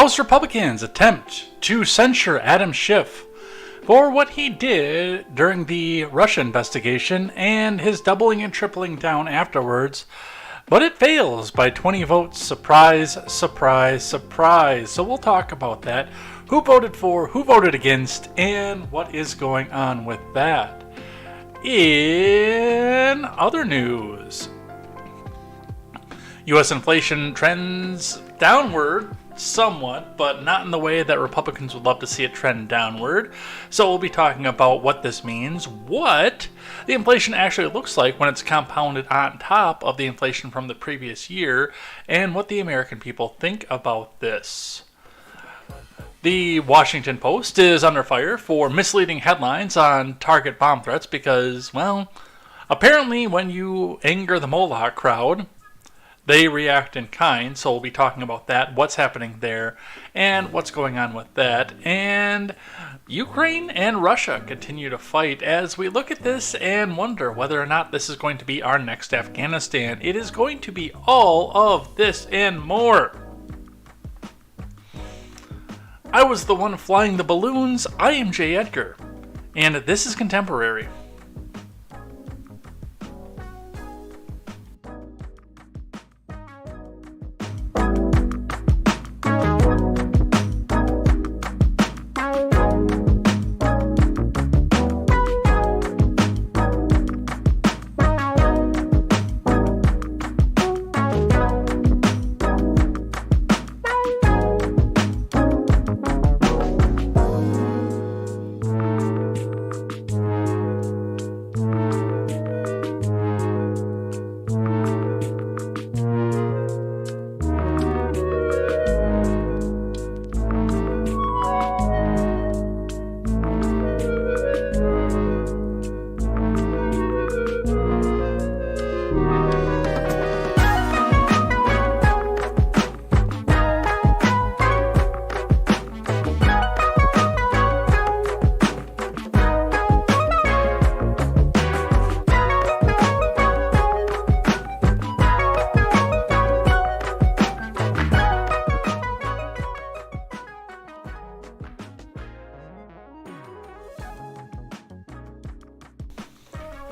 House Republicans attempt to censure Adam Schiff for what he did during the Russia investigation and his doubling and tripling down afterwards, but it fails by 20 votes. Surprise, surprise, surprise. So we'll talk about that. Who voted for, who voted against, and what is going on with that. In other news, U.S. inflation trends downward somewhat, but not in the way that Republicans would love to see it trend downward. So we'll be talking about what this means, what the inflation actually looks like when it's compounded on top of the inflation from the previous year, and what the American people think about this. The Washington Post is under fire for misleading headlines on target bomb threats because, well, apparently when you anger the Moloch crowd, they react in kind. So we'll be talking about that, what's happening there, and what's going on with that. And Ukraine and Russia continue to fight as we look at this and wonder whether or not this is going to be our next Afghanistan. It is going to be all of this and more. I was the one flying the balloons. I am J. Edgar, and this is Contemporary.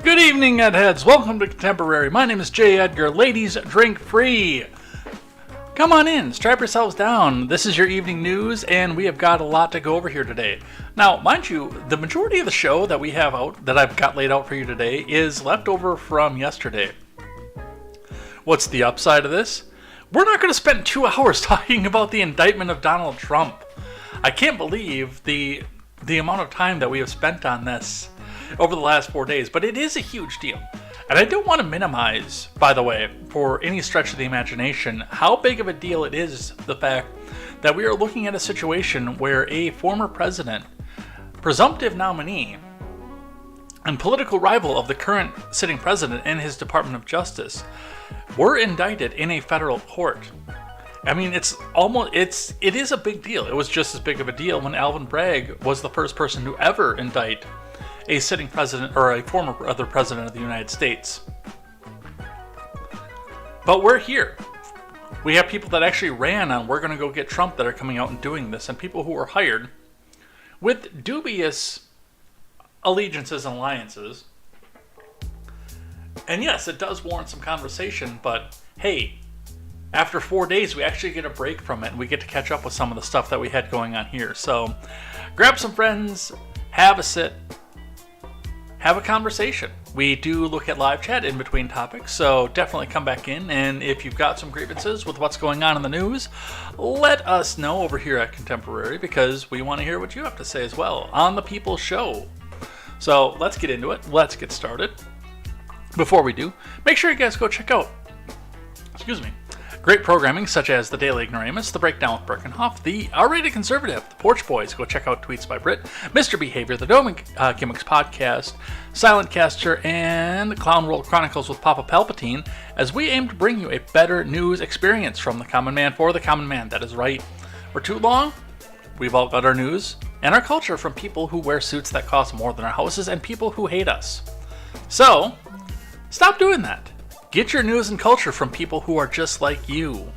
Good evening, Edheads. Welcome to Contemporary. My name is J. Edgar. Ladies, drink free. Come on in, strap yourselves down. This is your evening news, and we have got a lot to go over here today. Now, mind you, the majority of the show that we have out, that I've got laid out for you today, is leftover from yesterday. What's the upside of this? We're not going to spend 2 hours talking about the indictment of Donald Trump. I can't believe the amount of time that we have spent on this over the last 4 days, but it is a huge deal. And I don't want to minimize, by the way, for any stretch of the imagination, how big of a deal it is, the fact that we are looking at a situation where a former president, presumptive nominee, and political rival of the current sitting president and his Department of Justice were indicted in a federal court. I mean, it is a big deal. It was just as big of a deal when Alvin Bragg was the first person to ever indict a sitting president or a former other president of the United States. But we're here. We have people that actually ran on "we're going to go get Trump" that are coming out and doing this, and people who were hired with dubious allegiances and alliances. And yes, it does warrant some conversation, but hey, after 4 days, we actually get a break from it, and we get to catch up with some of the stuff that we had going on here. So grab some friends, have a sit, have a conversation. We do look at live chat in between topics, so definitely come back in, and if you've got some grievances with what's going on in the news, let us know over here at Contemporary, because we want to hear what you have to say as well on the People's Show. So let's get into it. Let's get started. Before we do, make sure you guys go check out, great programming such as The Daily Ignoramus, The Breakdown with Birkenhoff, The R-Rated Conservative, The Porch Boys, go check out Tweets by Brit, Mr. Behavior, The Dome Gimmicks Podcast, Silent Caster, and The Clown World Chronicles with Papa Palpatine, as we aim to bring you a better news experience from the common man for the common man. That is right. For too long, we've all got our news and our culture from people who wear suits that cost more than our houses and people who hate us. So, stop doing that. Get your news and culture from people who are just like you.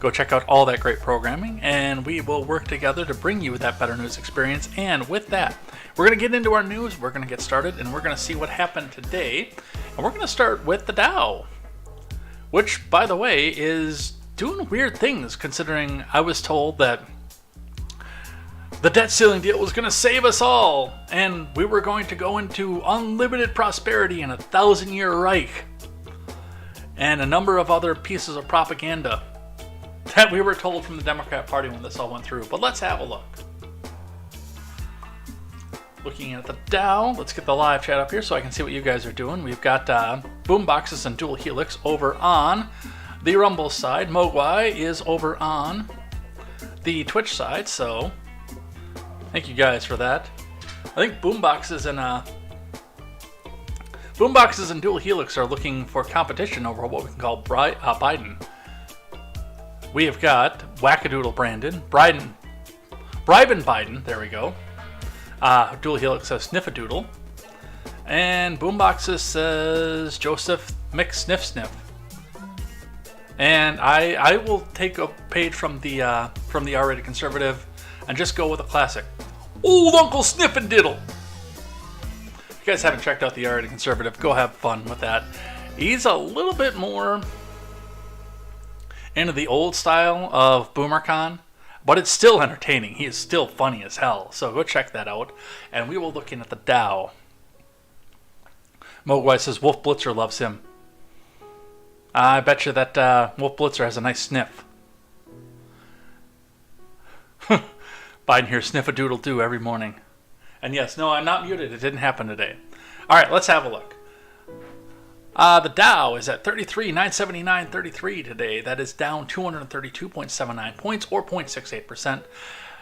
Go check out all that great programming, and we will work together to bring you that better news experience. And with that, we're going to get into our news, we're going to get started, and we're going to see what happened today. And we're going to start with the Dow, which, by the way, is doing weird things, considering I was told that the debt ceiling deal was going to save us all, and we were going to go into unlimited prosperity and a 1,000-year Reich, and a number of other pieces of propaganda that we were told from the Democrat Party when this all went through. But let's have a look. Looking at the Dow, let's get the live chat up here so I can see what you guys are doing. We've got Boomboxes and Dual Helix over on the Rumble side. Mogwai is over on the Twitch side, so thank you guys for that. I think Boomboxes and Dual Helix are looking for competition over what we can call Biden. We have got Wackadoodle Brandon, Bribin Biden, there we go. Dual Helix says Sniffadoodle. And Boomboxes says Joseph McSniff. And I will take a page from the R-rated conservative and just go with a classic. Old Uncle Sniff and Diddle. If you guys haven't checked out the R-rated conservative, go have fun with that. He's a little bit more into the old style of BoomerCon, but it's still entertaining. He is still funny as hell. So go check that out. And we will look in at the Dow. Mogwai says Wolf Blitzer loves him. I bet you that Wolf Blitzer has a nice sniff. Biden here sniff-a-doodle-doo every morning. And yes, no, I'm not muted. It didn't happen today. All right, let's have a look. The Dow is at 33,979.33 today. That is down 232.79 points, or 0.68%.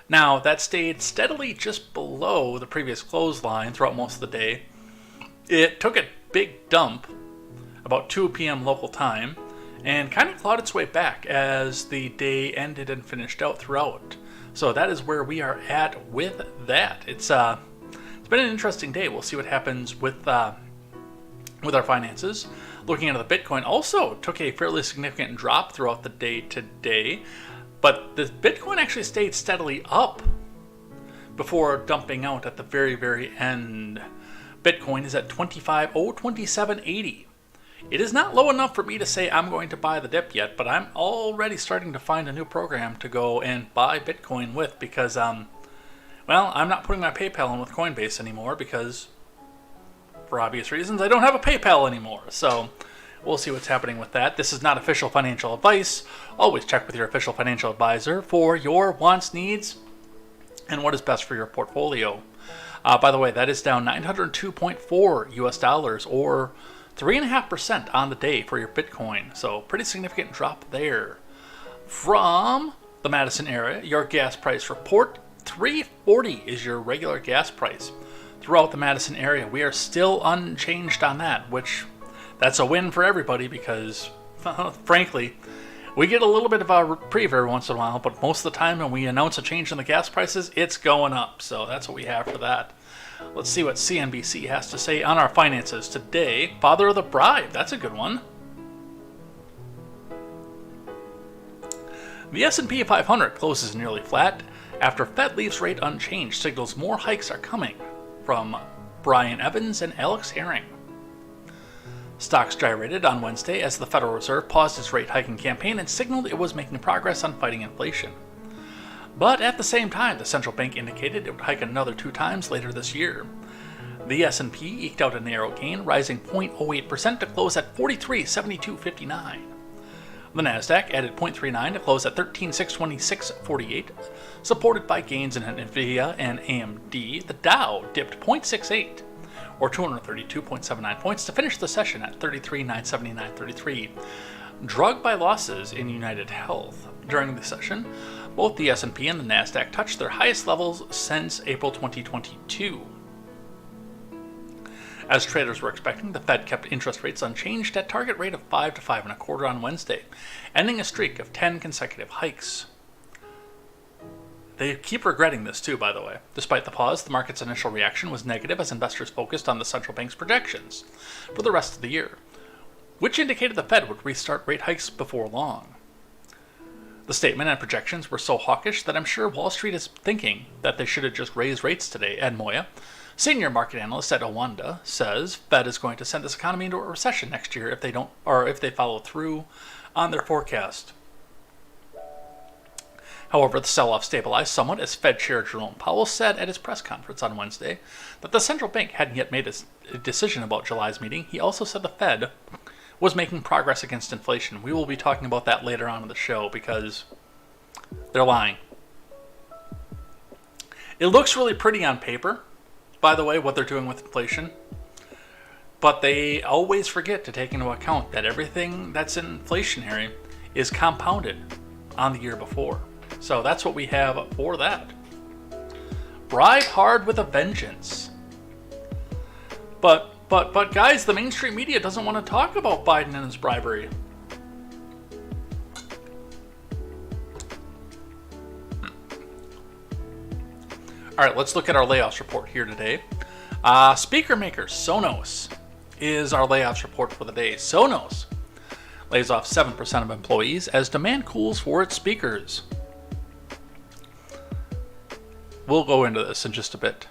Now, that stayed steadily just below the previous close line throughout most of the day. It took a big dump about 2 p.m. local time and kind of clawed its way back as the day ended and finished out throughout. So that is where we are at with that. It's been an interesting day. We'll see what happens with our finances. Looking at the Bitcoin, also took a fairly significant drop throughout the day today, but the Bitcoin actually stayed steadily up before dumping out at the very, very end. Bitcoin is at 2780. It is not low enough for me to say I'm going to buy the dip yet, but I'm already starting to find a new program to go and buy Bitcoin with because, well, I'm not putting my PayPal in with Coinbase anymore because, for obvious reasons, I don't have a PayPal anymore. So we'll see what's happening with that. This is not official financial advice. Always check with your official financial advisor for your wants, needs, and what is best for your portfolio. By the way, that is down 902.4 US dollars, or 3.5% on the day for your Bitcoin. So pretty significant drop there. From the Madison area, your gas price report, $3.40 is your regular gas price. Throughout the Madison area, we are still unchanged on that, which that's a win for everybody because, frankly, we get a little bit of a reprieve every once in a while, but most of the time when we announce a change in the gas prices, it's going up. So that's what we have for that. Let's see what CNBC has to say on our finances today. Father of the Bride, that's a good one. The S&P 500 closes nearly flat after Fed leaves rate unchanged, signals more hikes are coming. From Brian Evans and Alex Herring. Stocks gyrated on Wednesday as the Federal Reserve paused its rate hiking campaign and signaled it was making progress on fighting inflation. But at the same time, the central bank indicated it would hike another 2 times later this year. The S&P eked out a narrow gain, rising 0.08% to close at 4372.59. The Nasdaq added 0.39 to close at 13,626.48, supported by gains in Nvidia and AMD. The Dow dipped 0.68, or 232.79 points, to finish the session at 33,979.33, drugged by losses in United Health. During the session, both the S&P and the Nasdaq touched their highest levels since April 2022. As traders were expecting, the Fed kept interest rates unchanged at target rate of 5 to 5.25 on Wednesday, ending a streak of 10 consecutive hikes. They keep regretting this too, by the way. Despite the pause, the market's initial reaction was negative as investors focused on the central bank's projections for the rest of the year, which indicated the Fed would restart rate hikes before long. The statement and projections were so hawkish that I'm sure Wall Street is thinking that they should have just raised rates today. Ed Moya, senior market analyst at Owanda, says Fed is going to send this economy into a recession next year if they follow through on their forecast. However, the sell-off stabilized somewhat as Fed Chair Jerome Powell said at his press conference on Wednesday that the central bank hadn't yet made a decision about July's meeting. He also said the Fed was making progress against inflation. We will be talking about that later on in the show because they're lying. It looks really pretty on paper, by the way, what they're doing with inflation. But they always forget to take into account that everything that's inflationary is compounded on the year before. So that's what we have for that. Bribe hard with a vengeance. But guys, the mainstream media doesn't want to talk about Biden and his bribery. All right, let's look at our layoffs report here today. Speaker maker Sonos is our layoffs report for the day. Sonos lays off 7% of employees as demand cools for its speakers. We'll go into this in just a bit.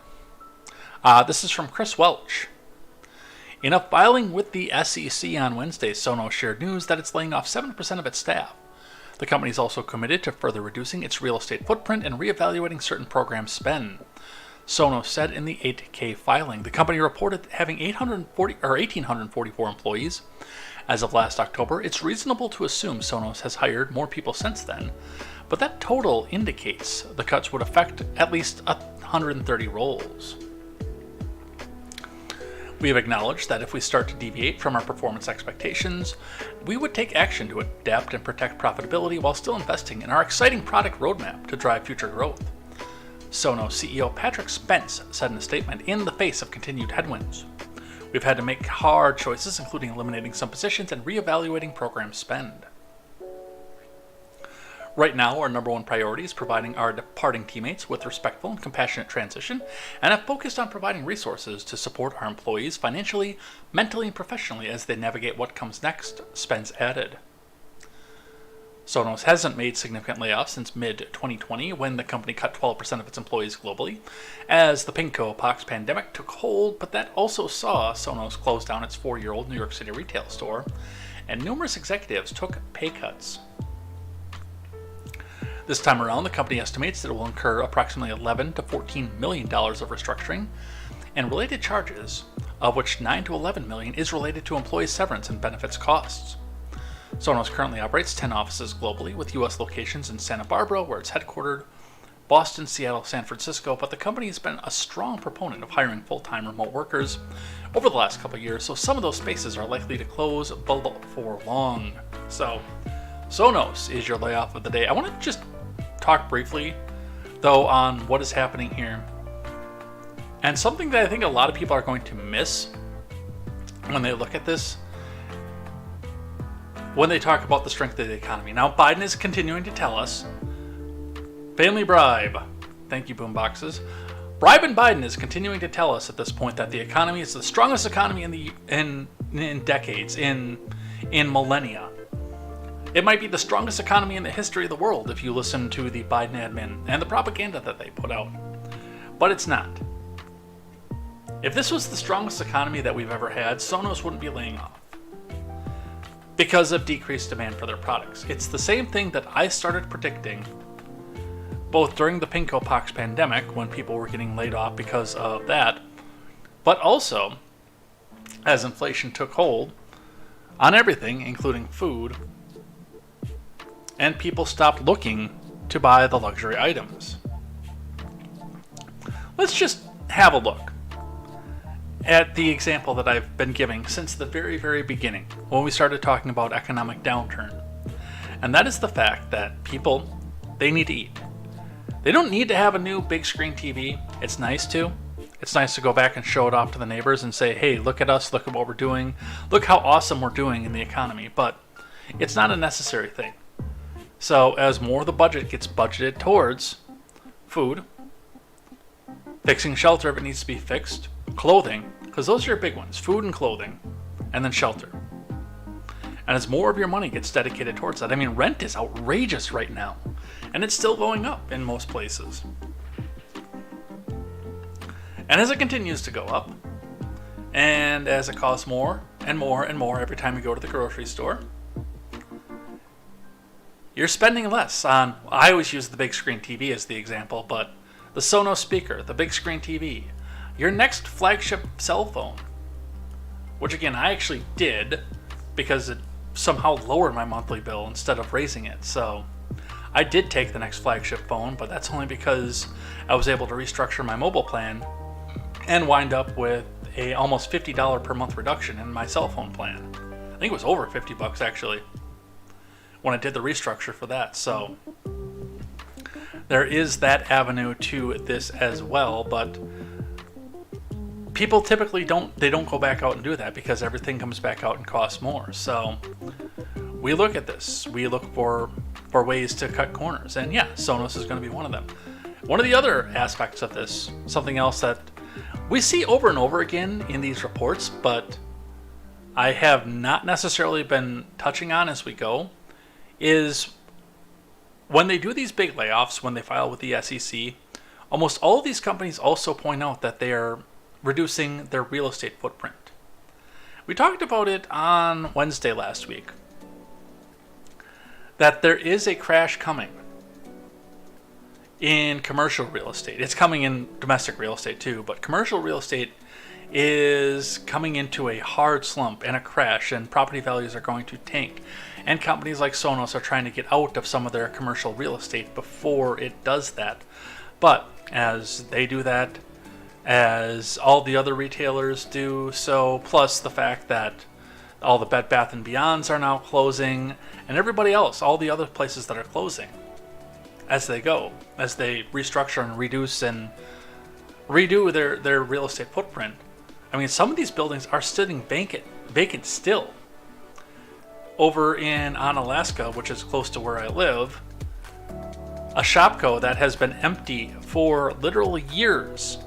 This is from Chris Welch. In a filing with the SEC on Wednesday, Sonos shared news that it's laying off 7% of its staff. The company is also committed to further reducing its real estate footprint and reevaluating certain program spend. Sonos said in the 8K filing, the company reported having 1,844 employees. As of last October, it's reasonable to assume Sonos has hired more people since then, but that total indicates the cuts would affect at least 130 roles. We have acknowledged that if we start to deviate from our performance expectations, we would take action to adapt and protect profitability while still investing in our exciting product roadmap to drive future growth. Sonos CEO Patrick Spence said in a statement, in the face of continued headwinds, we've had to make hard choices, including eliminating some positions and reevaluating program spend. Right now, our number one priority is providing our departing teammates with respectful and compassionate transition, and have focused on providing resources to support our employees financially, mentally, and professionally as they navigate what comes next, Spence added. Sonos hasn't made significant layoffs since mid-2020, when the company cut 12% of its employees globally, as the Pox pandemic took hold, but that also saw Sonos close down its 4-year-old New York City retail store, and numerous executives took pay cuts. This time around, the company estimates that it will incur approximately $11 to $14 million of restructuring and related charges, of which $9 to $11 million is related to employee severance and benefits costs. Sonos currently operates 10 offices globally, with U.S. locations in Santa Barbara, where it's headquartered, Boston, Seattle, San Francisco, but the company has been a strong proponent of hiring full-time remote workers over the last couple of years, so some of those spaces are likely to close before long. So, Sonos is your layoff of the day. I want to just talk briefly, though, on what is happening here. And something that I think a lot of people are going to miss when they look at this, when they talk about the strength of the economy. Now, Biden is continuing to tell us, family bribe, thank you boomboxes, Bribing Biden is continuing to tell us at this point that the economy is the strongest economy in decades, in millennia. It might be the strongest economy in the history of the world if you listen to the Biden admin and the propaganda that they put out. But it's not. If this was the strongest economy that we've ever had, Sonos wouldn't be laying off because of decreased demand for their products. It's the same thing that I started predicting both during the Pox pandemic, when people were getting laid off because of that, but also as inflation took hold on everything, including food, and people stopped looking to buy the luxury items. Let's just have a look at the example that I've been giving since the very, very beginning, when we started talking about economic downturn. And that is the fact that people, they need to eat. They don't need to have a new big screen TV. It's nice to. It's nice to go back and show it off to the neighbors and say, hey, look at us, look at what we're doing, look how awesome we're doing in the economy. But it's not a necessary thing. So as more of the budget gets budgeted towards food, fixing shelter if it needs to be fixed, clothing, because those are your big ones, food and clothing, and then shelter. And as more of your money gets dedicated towards that, I mean, rent is outrageous right now. And it's still going up in most places. And as it continues to go up, and as it costs more and more and more every time you go to the grocery store, you're spending less on, I always use the big screen TV as the example, but the Sonos speaker, the big screen TV, your next flagship cell phone, which again, I actually did because it somehow lowered my monthly bill instead of raising it. So I did take the next flagship phone, but that's only because I was able to restructure my mobile plan and wind up with a almost $50 per month reduction in my cell phone plan. I think it was over $50 actually when I did the restructure for that. So there is that avenue to this as well, but people typically don't go back out and do that because everything comes back out and costs more. So we look at this. We look for ways to cut corners. And yeah, Sonos is going to be one of them. One of the other aspects of this, something else that we see over and over again in these reports, but I have not necessarily been touching on as we go, is when they do these big layoffs, when they file with the SEC, almost all of these companies also point out that they are reducing their real estate footprint. We talked about it on Wednesday last week, that there is a crash coming in commercial real estate. It's coming in domestic real estate too, but commercial real estate is coming into a hard slump and a crash, and property values are going to tank. And companies like Sonos are trying to get out of some of their commercial real estate before it does that. But as they do that, as all the other retailers do so, plus the fact that all the Bed Bath & Beyonds are now closing, and everybody else, all the other places that are closing, as they go, as they restructure and reduce and redo their real estate footprint. I mean, some of these buildings are sitting vacant still. Over in Onalaska, which is close to where I live, a Shopko that has been empty for literal years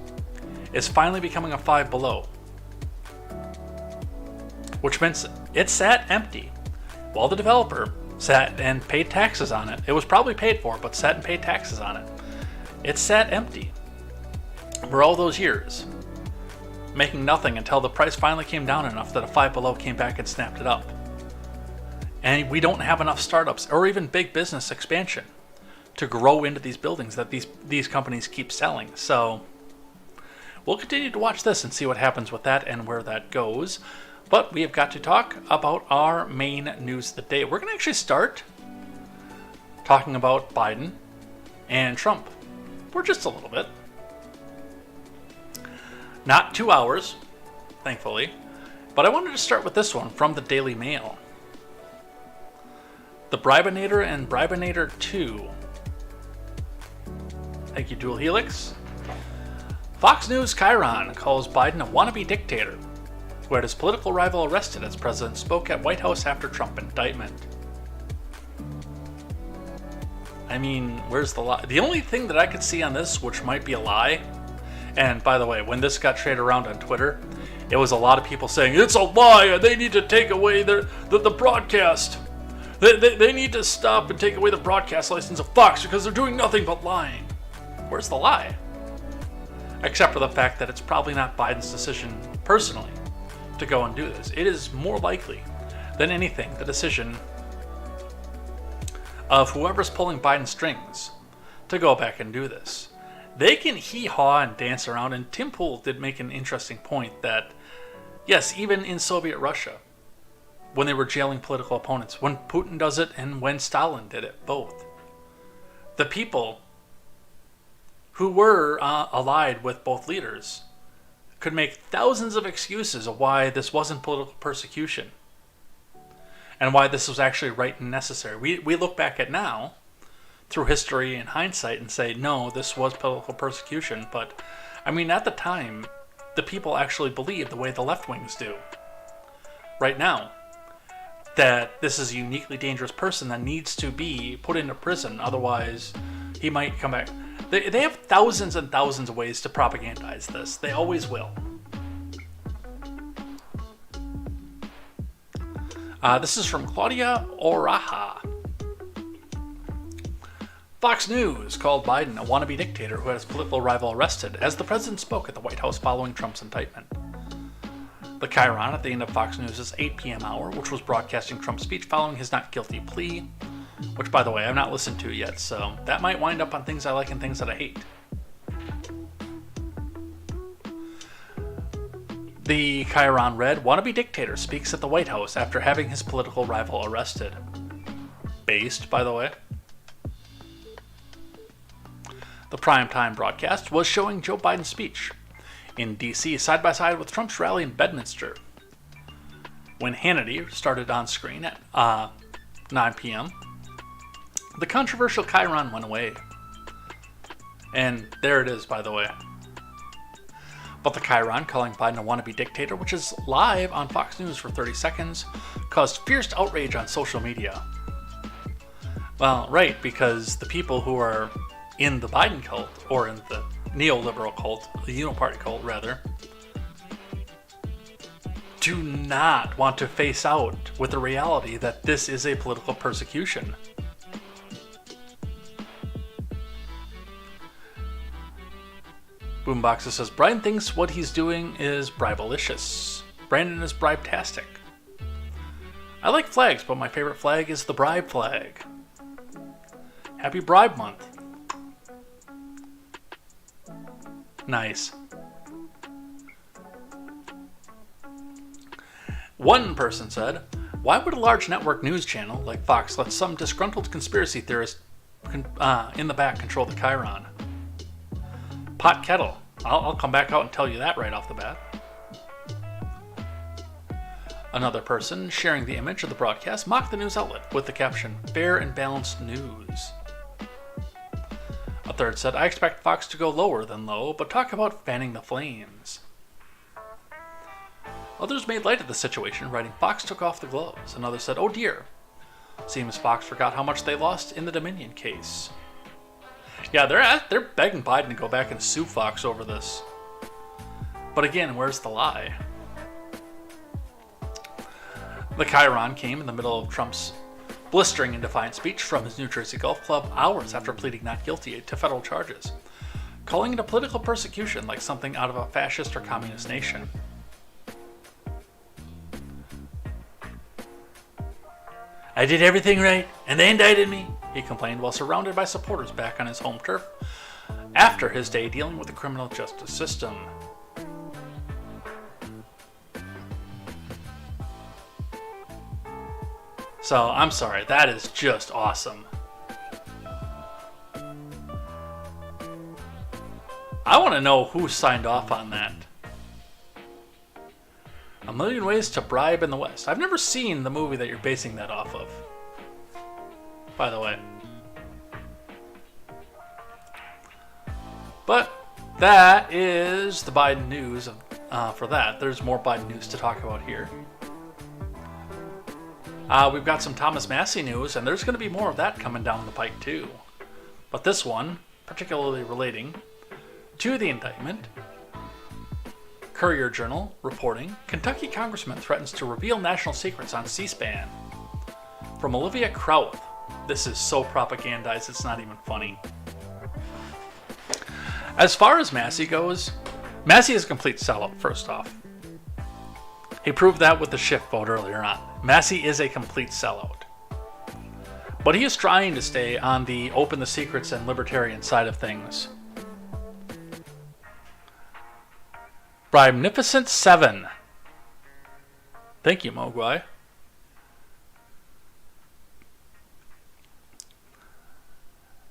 is finally becoming a Five Below, which means it sat empty while the developer sat and paid taxes on it. It was probably paid for, but sat and paid taxes on it. It sat empty for all those years, making nothing until the price finally came down enough that a Five Below came back and snapped it up. And we don't have enough startups or even big business expansion to grow into these buildings that these companies keep selling. So we'll continue to watch this and see what happens with that and where that goes. But we have got to talk about our main news of the day. We're going to actually start talking about Biden and Trump for just a little bit. Not 2 hours, thankfully, but I wanted to start with this one from the Daily Mail. The Bribinator and Bribinator 2. Thank you, Dual Helix. Fox News Chiron calls Biden a wannabe dictator, who had his political rival arrested as president spoke at White House after Trump indictment. I mean, where's the lie? The only thing that I could see on this, which might be a lie, and by the way, when this got traded around on Twitter, it was a lot of people saying, it's a lie and they need to take away the broadcast. They need to stop and take away the broadcast license of Fox because they're doing nothing but lying. Where's the lie? Except for the fact that it's probably not Biden's decision personally to go and do this. It is more likely than anything the decision of whoever's pulling Biden's strings to go back and do this. They can hee-haw and dance around, and Tim Pool did make an interesting point that, yes, even in Soviet Russia, when they were jailing political opponents, when Putin does it and when Stalin did it, both, the people who were allied with both leaders could make thousands of excuses of why this wasn't political persecution and why this was actually right and necessary. We look back at now through history and hindsight and say, no, this was political persecution. But I mean, at the time, the people actually believed the way the left wings do right now, that this is a uniquely dangerous person that needs to be put into prison. Otherwise, he might come back. They have thousands and thousands of ways to propagandize this. They always will. This is from Claudia Oraha. Fox News called Biden a wannabe dictator who had his political rival arrested as the president spoke at the White House following Trump's indictment. The chyron at the end of Fox News' 8 p.m. hour, which was broadcasting Trump's speech following his not guilty plea, which, by the way, I've not listened to yet, so that might wind up on things I like and things that I hate. The chyron read, wannabe dictator speaks at the White House after having his political rival arrested. Based, by the way. The primetime broadcast was showing Joe Biden's speech in D.C. side by side with Trump's rally in Bedminster. When Hannity started on screen at 9 p.m., the controversial chyron went away. And there it is, by the way. But the chyron calling Biden a wannabe dictator, which is live on Fox News for 30 seconds, caused fierce outrage on social media. Well, right, because the people who are in the Biden cult, or in the neoliberal cult, the Uniparty cult rather, do not want to face out with the reality that this is a political persecution. Boomboxer says, Brian thinks what he's doing is bribelicious. Brandon is bribe-tastic. I like flags, but my favorite flag is the bribe flag. Happy Bribe Month. Nice. One person said, why would a large network news channel like Fox let some disgruntled conspiracy theorist in the back control the chyron? Pot kettle. I'll come back out and tell you that right off the bat. Another person sharing the image of the broadcast mocked the news outlet with the caption, fair and balanced news. A third said, I expect Fox to go lower than low, but talk about fanning the flames. Others made light of the situation, writing, Fox took off the gloves. Another said, oh dear. Seems Fox forgot how much they lost in the Dominion case. Yeah, they're begging Biden to go back and sue Fox over this. But again, where's the lie? The chyron came in the middle of Trump's blistering and defiant speech from his New Jersey golf club hours after pleading not guilty to federal charges, calling it a political persecution like something out of a fascist or communist nation. I did everything right, and they indicted me, he complained while surrounded by supporters back on his home turf after his day dealing with the criminal justice system. So, I'm sorry, that is just awesome. I want to know who signed off on that. A Million Ways to Bribe in the West. I've never seen the movie that you're basing that off of, by the way. But that is the Biden news for that. There's more Biden news to talk about here. We've got some Thomas Massie news, and there's going to be more of that coming down the pike too. But this one, particularly relating to the indictment, Courier Journal reporting, Kentucky congressman threatens to reveal national secrets on C-SPAN. From Olivia Krauth. This is so propagandized, it's not even funny. As far as Massie goes, Massie is a complete sellout, first off. He proved that with the Schiff vote earlier on. Massie is a complete sellout. But he is trying to stay on the open the secrets and libertarian side of things. Bribenificent 7. Thank you, Mogwai.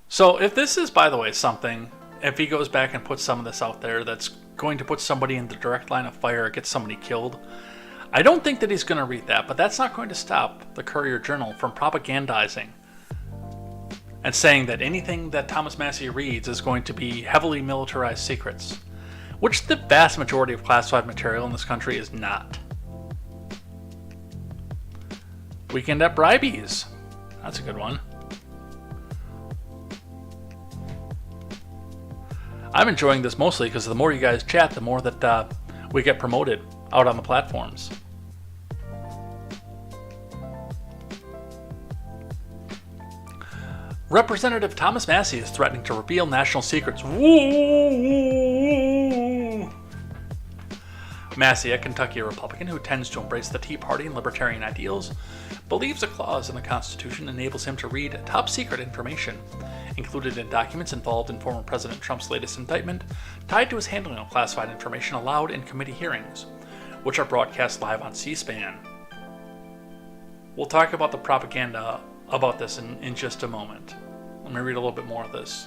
So if this is, by the way, something, if he goes back and puts some of this out there that's going to put somebody in the direct line of fire or get somebody killed, I don't think that he's going to read that, but that's not going to stop the Courier Journal from propagandizing and saying that anything that Thomas Massie reads is going to be heavily militarized secrets, which the vast majority of classified material in this country is not. Weekend at Bribees. That's a good one. I'm enjoying this mostly because the more you guys chat, the more that we get promoted out on the platforms. Representative Thomas Massie is threatening to reveal national secrets. Woo! Massie, a Kentucky Republican who tends to embrace the Tea Party and libertarian ideals, believes a clause in the Constitution enables him to read top-secret information, included in documents involved in former President Trump's latest indictment, tied to his handling of classified information allowed in committee hearings, which are broadcast live on C-SPAN. We'll talk about the propaganda about this in just a moment. Let me read a little bit more of this.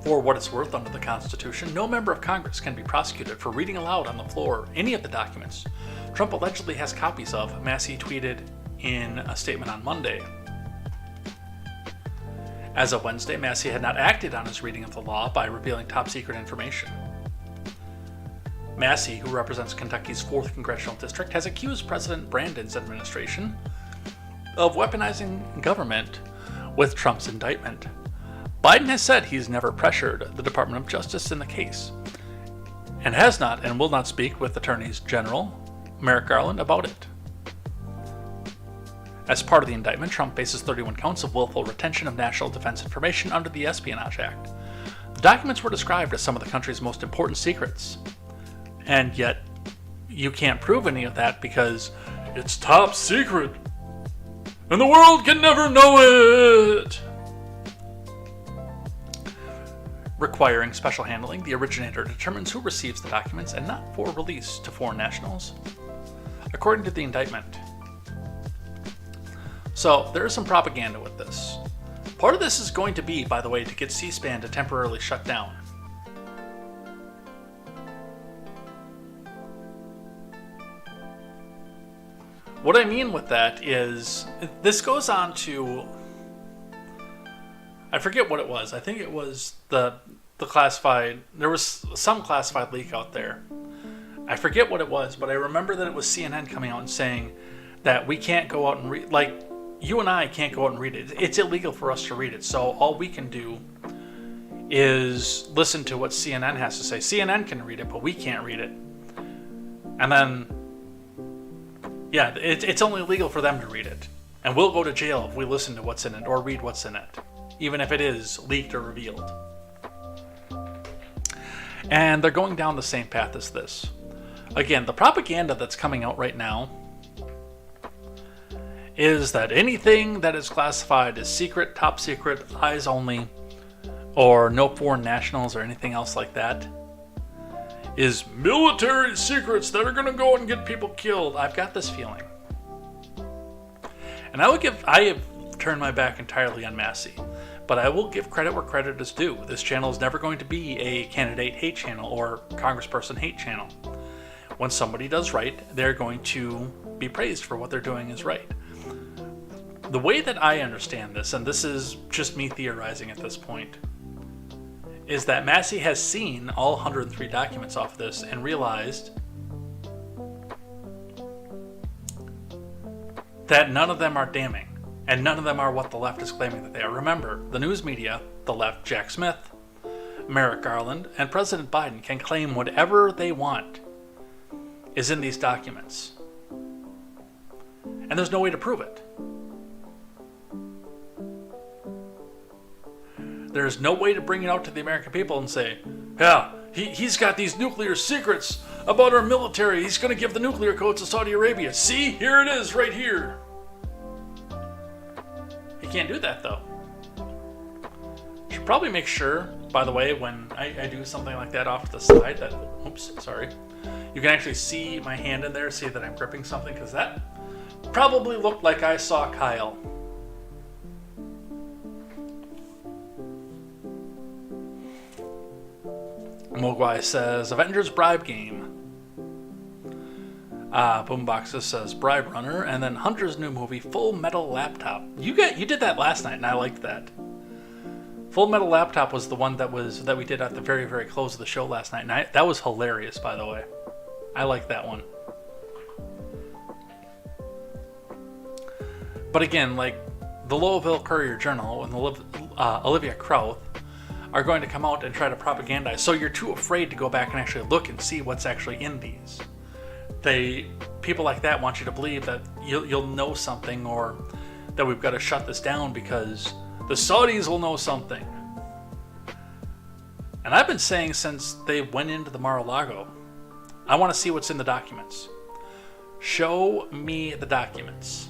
For what it's worth under the Constitution, no member of Congress can be prosecuted for reading aloud on the floor any of the documents Trump allegedly has copies of, Massie tweeted in a statement on Monday. As of Wednesday, Massie had not acted on his reading of the law by revealing top-secret information. Massie, who represents Kentucky's 4th Congressional District, has accused President Brandon's administration of weaponizing government with Trump's indictment. Biden has said he's never pressured the Department of Justice in the case, and has not and will not speak with Attorneys General Merrick Garland about it. As part of the indictment, Trump faces 31 counts of willful retention of national defense information under the Espionage Act. The documents were described as some of the country's most important secrets, and yet you can't prove any of that because it's top secret, and the world can never know it! Requiring special handling, the originator determines who receives the documents and not for release to foreign nationals, according to the indictment. So, there is some propaganda with this. Part of this is going to be, by the way, to get C-SPAN to temporarily shut down. What I mean with that is, this goes on to, I forget what it was. I think it was the classified, there was some classified leak out there. I forget what it was, but I remember that it was CNN coming out and saying that we can't go out and read, like, you and I can't go out and read it. It's illegal for us to read it. So all we can do is listen to what CNN has to say. CNN can read it, but we can't read it. And then, yeah, it's only legal for them to read it. And we'll go to jail if we listen to what's in it or read what's in it, even if it is leaked or revealed. And they're going down the same path as this. Again, the propaganda that's coming out right now is that anything that is classified as secret, top secret, eyes only, or no foreign nationals or anything else like that is military secrets that are going to go and get people killed. I've got this feeling. And I have turned my back entirely on Massie, but I will give credit where credit is due. This channel is never going to be a candidate hate channel or congressperson hate channel. When somebody does right, they're going to be praised for what they're doing is right. The way that I understand this, and this is just me theorizing at this point, is that Massie has seen all 103 documents off this and realized that none of them are damning, and none of them are what the left is claiming that they are. Remember, the news media, the left, Jack Smith, Merrick Garland, and President Biden can claim whatever they want is in these documents. And there's no way to prove it. There's no way to bring it out to the American people and say, yeah, he's got these nuclear secrets about our military. He's going to give the nuclear codes to Saudi Arabia. See, here it is right here. He can't do that, though. Should probably make sure, by the way, when I do something like that off to the side, that, oops, sorry, you can actually see my hand in there, see that I'm gripping something, because that probably looked like I saw Kyle. Mogwai says, Avengers bribe game. Boomboxes says, bribe runner. And then Hunter's new movie, Full Metal Laptop. You did that last night, and I liked that. Full Metal Laptop was the one that we did at the very, very close of the show last night. And that was hilarious, by the way. I like that one. But again, like, the Louisville Courier-Journal and Olivia Krauth are going to come out and try to propagandize. So you're too afraid to go back and actually look and see what's actually in these. People like that want you to believe that you'll know something, or that we've got to shut this down because the Saudis will know something. And I've been saying since they went into the Mar-a-Lago, I want to see what's in the documents. Show me the documents.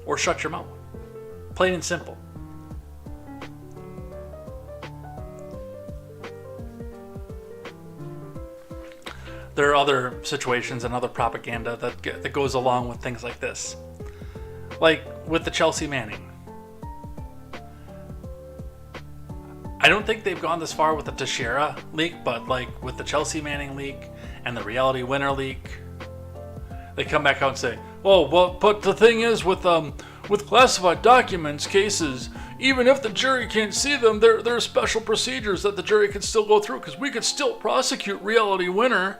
Or shut your mouth. Plain and simple. There are other situations and other propaganda that goes along with things like this. Like with the Chelsea Manning. I don't think they've gone this far with the Teixeira leak, but like with the Chelsea Manning leak and the Reality Winner leak, they come back out and say, "Oh, well, but the thing is with classified documents cases, even if the jury can't see them, there are special procedures that the jury can still go through because we could still prosecute Reality Winner."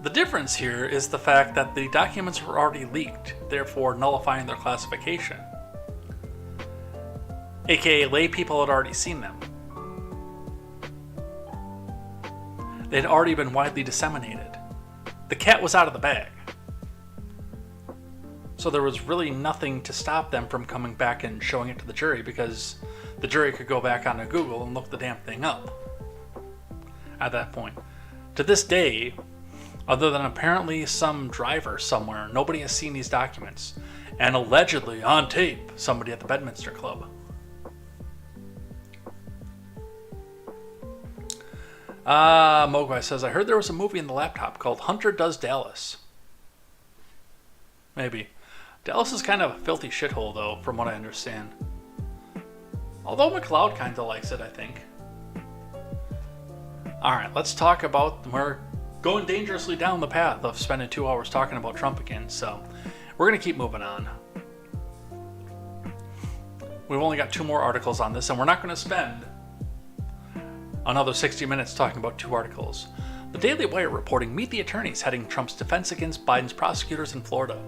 The difference here is the fact that the documents were already leaked, therefore nullifying their classification. AKA, lay people had already seen them. They'd already been widely disseminated. The cat was out of the bag. So there was really nothing to stop them from coming back and showing it to the jury because the jury could go back onto Google and look the damn thing up at that point. To this day, other than apparently some driver somewhere, nobody has seen these documents. And allegedly, on tape, somebody at the Bedminster Club. Mogwai says, I heard there was a movie in the laptop called Hunter Does Dallas. Maybe. Dallas is kind of a filthy shithole, though, from what I understand. Although McLeod kind of likes it, I think. Alright, let's talk about... We're going dangerously down the path of spending 2 hours talking about Trump again, so we're going to keep moving on. We've only got 2 more articles on this, and we're not going to spend another 60 minutes talking about 2 articles. The Daily Wire reporting, meet the attorneys heading Trump's defense against Biden's prosecutors in Florida.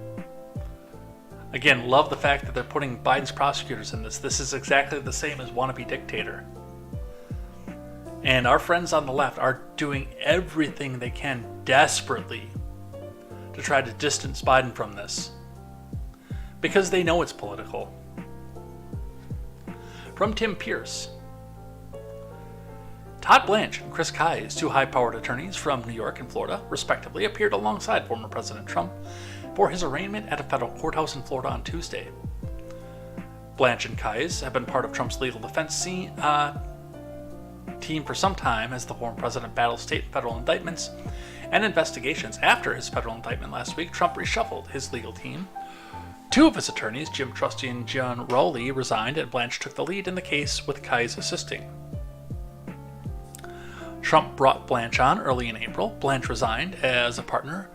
Again, love the fact that they're putting Biden's prosecutors in this. This is exactly the same as wannabe dictator. And our friends on the left are doing everything they can desperately to try to distance Biden from this. Because they know it's political. From Tim Pierce. Todd Blanche and Chris Kise, 2 high-powered attorneys from New York and Florida, respectively, appeared alongside former President Trump for his arraignment at a federal courthouse in Florida on Tuesday. Blanche and Kise have been part of Trump's legal defense team for some time as the former president battles state and federal indictments and investigations. After his federal indictment last week, Trump reshuffled his legal team. 2 of his attorneys, Jim Trusty and John Rowley, resigned, and Blanche took the lead in the case, with Kise assisting. Trump brought Blanche on early in April. Blanche resigned as a partner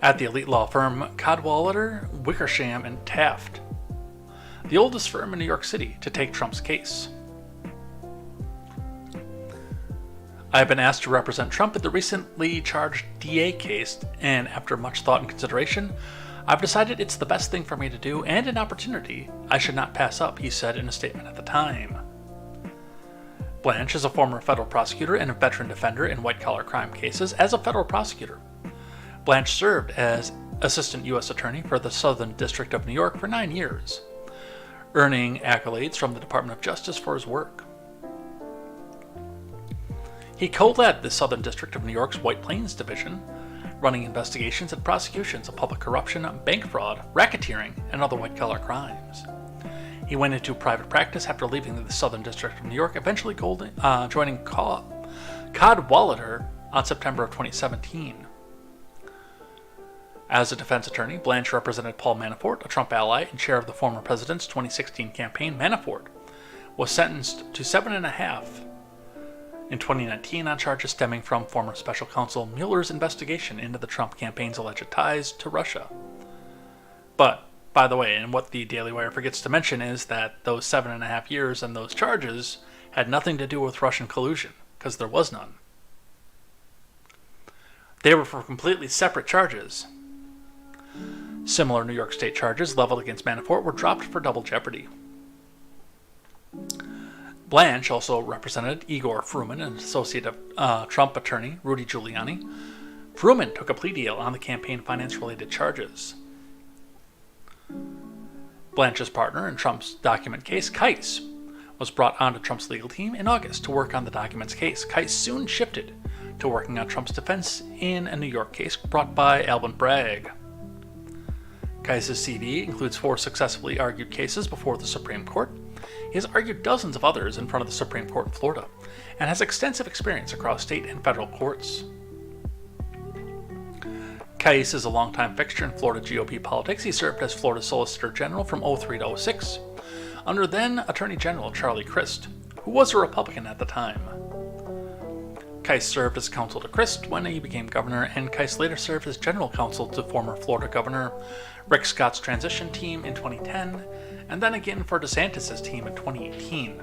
at the elite law firm Cadwalader, Wickersham, and Taft, the oldest firm in New York City to take Trump's case. I have been asked to represent Trump in the recently charged DA case, and after much thought and consideration, I've decided it's the best thing for me to do and an opportunity I should not pass up, he said in a statement at the time. Blanche is a former federal prosecutor and a veteran defender in white-collar crime cases. As a federal prosecutor, Blanche served as assistant U.S. attorney for the Southern District of New York for 9 years, earning accolades from the Department of Justice for his work. He co-led the Southern District of New York's White Plains Division, running investigations and prosecutions of public corruption, bank fraud, racketeering, and other white-collar crimes. He went into private practice after leaving the Southern District of New York, eventually joining Cadwalader on September of 2017. As a defense attorney, Blanche represented Paul Manafort, a Trump ally and chair of the former president's 2016 campaign. Manafort was sentenced to 7.5 in 2019 on charges stemming from former special counsel Mueller's investigation into the Trump campaign's alleged ties to Russia. But, by the way, and what the Daily Wire forgets to mention is that those 7.5 years and those charges had nothing to do with Russian collusion, because there was none. They were for completely separate charges. Similar New York State charges leveled against Manafort were dropped for double jeopardy. Blanche also represented Igor Fruman, an associate of Trump attorney Rudy Giuliani. Fruman took a plea deal on the campaign finance-related charges. Blanche's partner in Trump's document case, Keiss, was brought onto Trump's legal team in August to work on the documents case. Keiss soon shifted to working on Trump's defense in a New York case brought by Alvin Bragg. Keiss's CV includes 4 successfully argued cases before the Supreme Court. He has argued dozens of others in front of the Supreme Court in Florida and has extensive experience across state and federal courts. Keiss is a longtime fixture in Florida GOP politics. He served as Florida Solicitor General from 03 to 06 under then Attorney General Charlie Crist, who was a Republican at the time. Keiss served as counsel to Crist when he became governor, and Keiss later served as general counsel to former Florida Governor Rick Scott's transition team in 2010, and then again for DeSantis' team in 2018.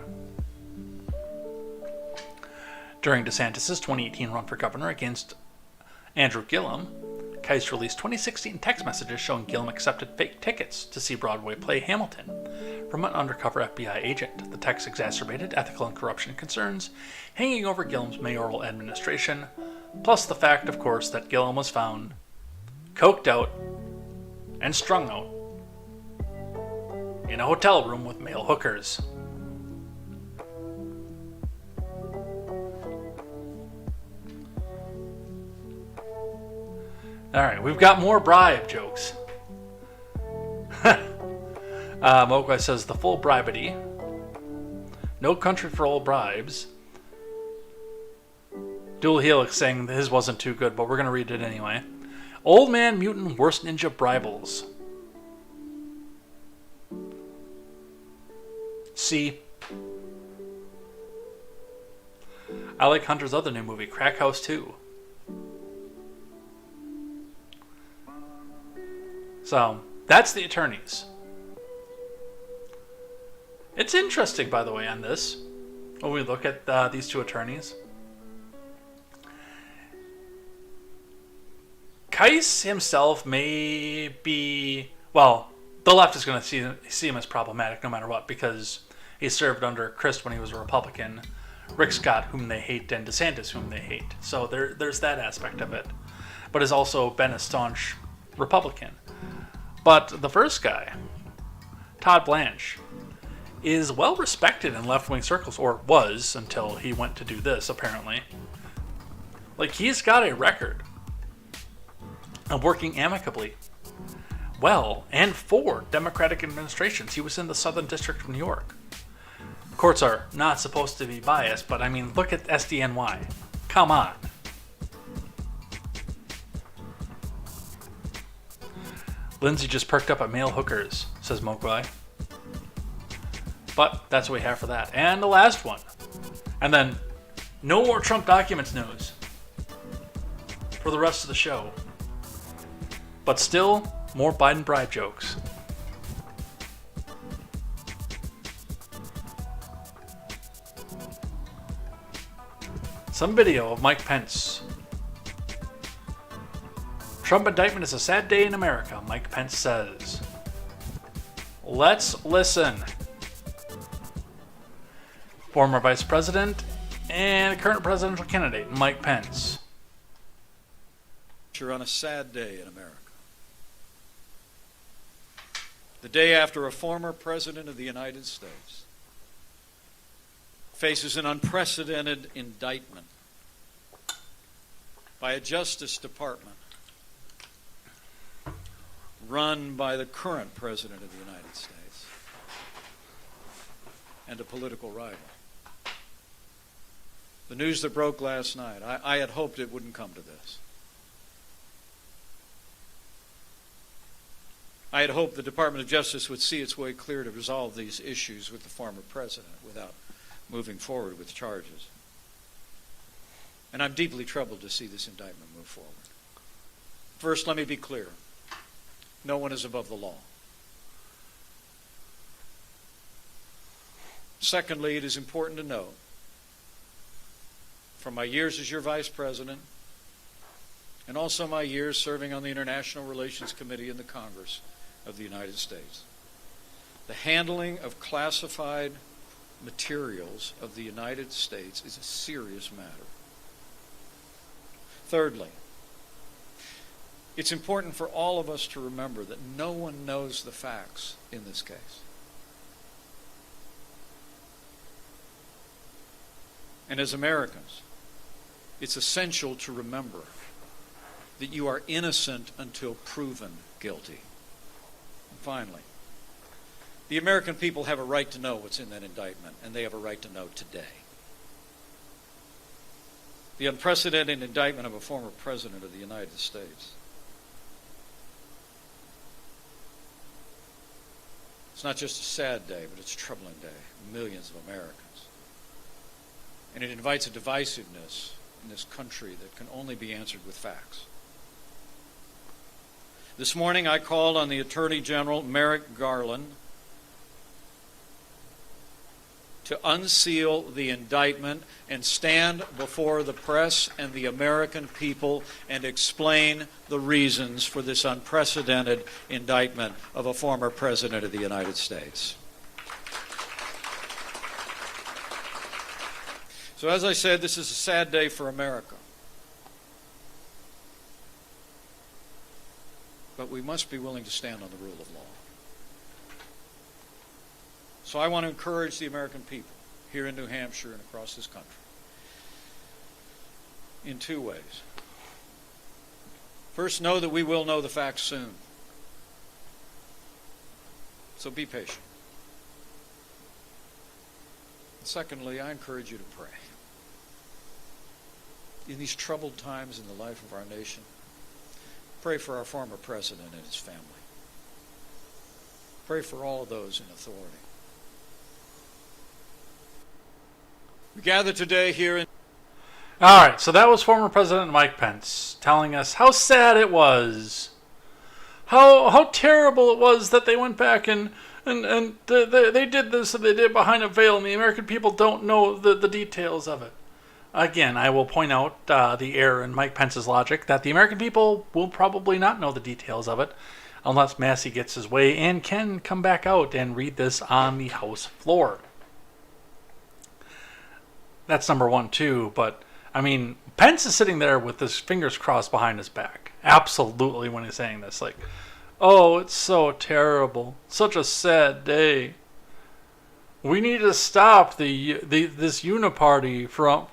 During DeSantis' 2018 run for governor against Andrew Gillum, Keiss released 2016 text messages showing Gillum accepted fake tickets to see Broadway play Hamilton from an undercover FBI agent. The text exacerbated ethical and corruption concerns hanging over Gillum's mayoral administration, plus the fact, of course, that Gillum was found coked out and strung out in a hotel room with male hookers. Alright, we've got more bribe jokes. Mogwai says, the full bribety. No country for old bribes. Dual Helix saying his wasn't too good, but we're going to read it anyway. Old Man Mutant Worst Ninja Bribbles. C. I like Hunter's other new movie, Crack House 2. So, that's the attorneys. It's interesting, by the way, on this, when we look at these two attorneys. Keiss himself may be, well, the left is going to see him as problematic no matter what, because he served under Crist when he was a Republican, Rick Scott, whom they hate, and DeSantis, whom they hate. So there's that aspect of it. But has also been a staunch Republican. But the first guy, Todd Blanche, is well respected in left-wing circles, or was until he went to do this, apparently. Like, he's got a record of working amicably well and for Democratic administrations. He was in the Southern District of New York. Courts are not supposed to be biased, but I mean, look at SDNY. Come on. Lindsay just perked up at male hookers, says Mogwai. But that's what we have for that. And the last one. And then no more Trump documents news for the rest of the show. But still, more Biden bribe jokes. Some video of Mike Pence. Trump indictment is a sad day in America, Mike Pence says. Let's listen. Former Vice President and current presidential candidate, Mike Pence. You're on a sad day in America. The day after a former president of the United States faces an unprecedented indictment by a Justice Department run by the current president of the United States and a political rival. The news that broke last night, I had hoped it wouldn't come to this. I had hoped the Department of Justice would see its way clear to resolve these issues with the former president without moving forward with charges. And I'm deeply troubled to see this indictment move forward. First, let me be clear. No one is above the law. Secondly, it is important to note, from my years as your vice president, and also my years serving on the International Relations Committee in the Congress of the United States, the handling of classified materials of the United States is a serious matter. Thirdly, It's important for all of us to remember that no one knows the facts in this case. And as Americans, it's essential to remember that you are innocent until proven guilty. And finally, the American people have a right to know what's in that indictment, and they have a right to know today. The unprecedented indictment of a former president of the United States. It's not just a sad day, but it's a troubling day for millions of Americans. And it invites a divisiveness in this country that can only be answered with facts. This morning I called on the Attorney General, Merrick Garland, to unseal the indictment and stand before the press and the American people and explain the reasons for this unprecedented indictment of a former president of the United States. So as I said, this is a sad day for America. But we must be willing to stand on the rule of law. So I want to encourage the American people here in New Hampshire and across this country in two ways. First, know that we will know the facts soon. So be patient. And secondly, I encourage you to pray. In these troubled times in the life of our nation, pray for our former president and his family. Pray for all of those in authority. We gather today here in... All right, so that was former President Mike Pence telling us how sad it was, how terrible it was that they went back and they did this and they did it behind a veil, and the American people don't know the details of it. Again, I will point out the error in Mike Pence's logic that the American people will probably not know the details of it unless Massey gets his way and can come back out and read this on the House floor. That's number one, too. But, I mean, Pence is sitting there with his fingers crossed behind his back. Absolutely, when he's saying this. Like, oh, it's so terrible. Such a sad day. We need to stop this uniparty from...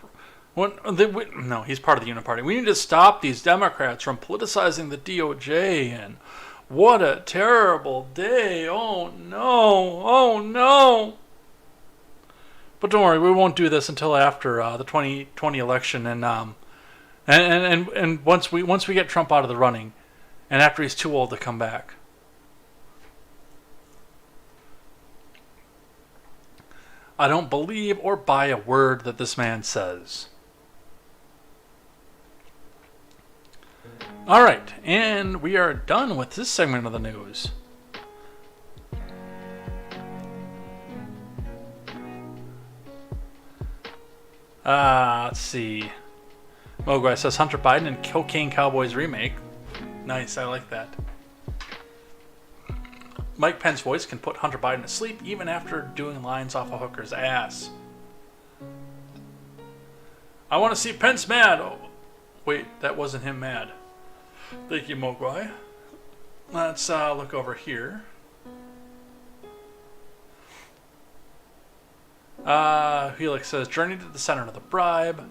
no, he's part of the uniparty. We need to stop these Democrats from politicizing the DOJ. And what a terrible day. Oh, no. Oh, no. But don't worry, we won't do this until after the 2020 election, and once we get Trump out of the running, and after he's too old to come back. I don't believe or buy a word that this man says. All right, and we are done with this segment of the news. Let's see. Mogwai says Hunter Biden and Cocaine Cowboys remake. Nice, I like that. Mike Pence's voice can put Hunter Biden to sleep even after doing lines off a hooker's ass. I want to see Pence mad. Oh, wait, that wasn't him mad. Thank you, Mogwai. Let's look over here. Helix says, Journey to the Center of the Bribe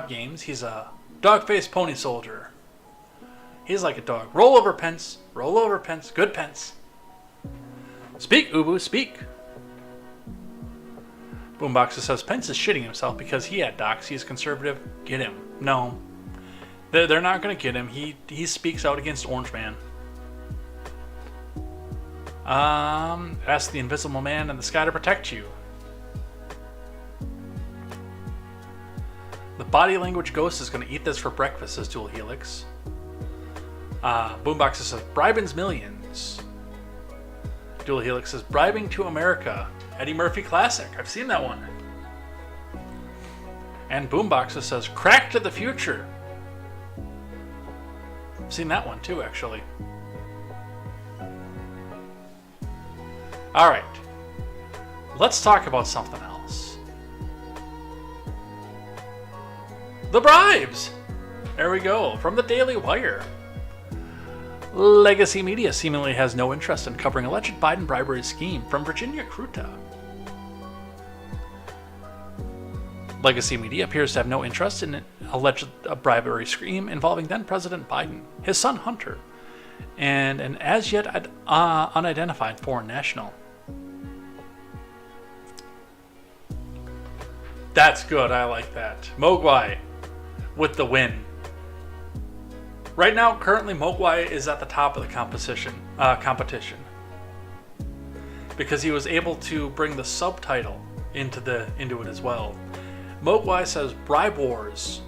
games. He's a dog-faced pony soldier. He's like a dog. Roll over, Pence. Roll over, Pence. Good Pence. Speak, Ubu, speak. Boomboxer says, Pence is shitting himself because he had docs. He's conservative. Get him. No. They're not going to get him. He speaks out against Orange Man. Ask the Invisible Man in the sky to protect you. The body language ghost is going to eat this for breakfast, says Dual Helix. Boomboxer says, Bribing's Millions. Dual Helix says, Bribing to America. Eddie Murphy classic. I've seen that one. And Boomboxer says, Crack to the Future. I've seen that one too, actually. Alright. Let's talk about something else. The bribes! There we go. From the Daily Wire. Legacy Media seemingly has no interest in covering alleged Biden bribery scheme from Virginia Kruta. Legacy Media appears to have no interest in an alleged bribery scheme involving then-President Biden, his son Hunter, and an as-yet unidentified foreign national. That's good, I like that. Mogwai with the win. Right now, currently, Mogwai is at the top of the competition, because he was able to bring the subtitle into it as well. Mogwai says, "Bribe wars,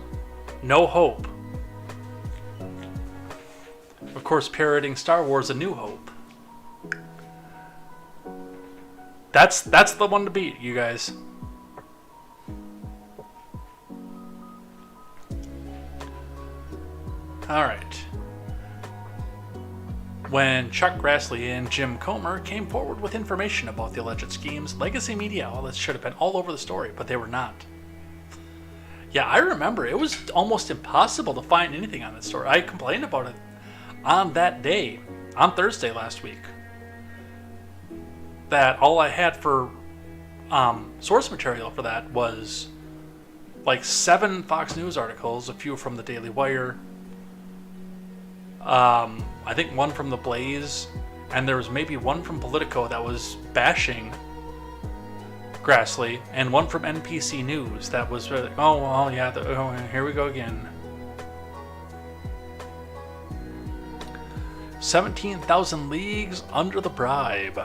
no hope." Of course, parroting Star Wars: A New Hope. That's the one to beat, you guys. Alright. When Chuck Grassley and Jim Comer came forward with information about the alleged schemes, Legacy Media outlets should have been all over the story, but they were not. Yeah, I remember. It was almost impossible to find anything on this story. I complained about it on that day, on Thursday last week, that all I had for source material for that was like 7 Fox News articles, a few from the Daily Wire, I think one from The Blaze, and there was maybe one from Politico that was bashing Grassley, and one from NPC News that was really, here we go again. 17,000 Leagues Under the Bribe.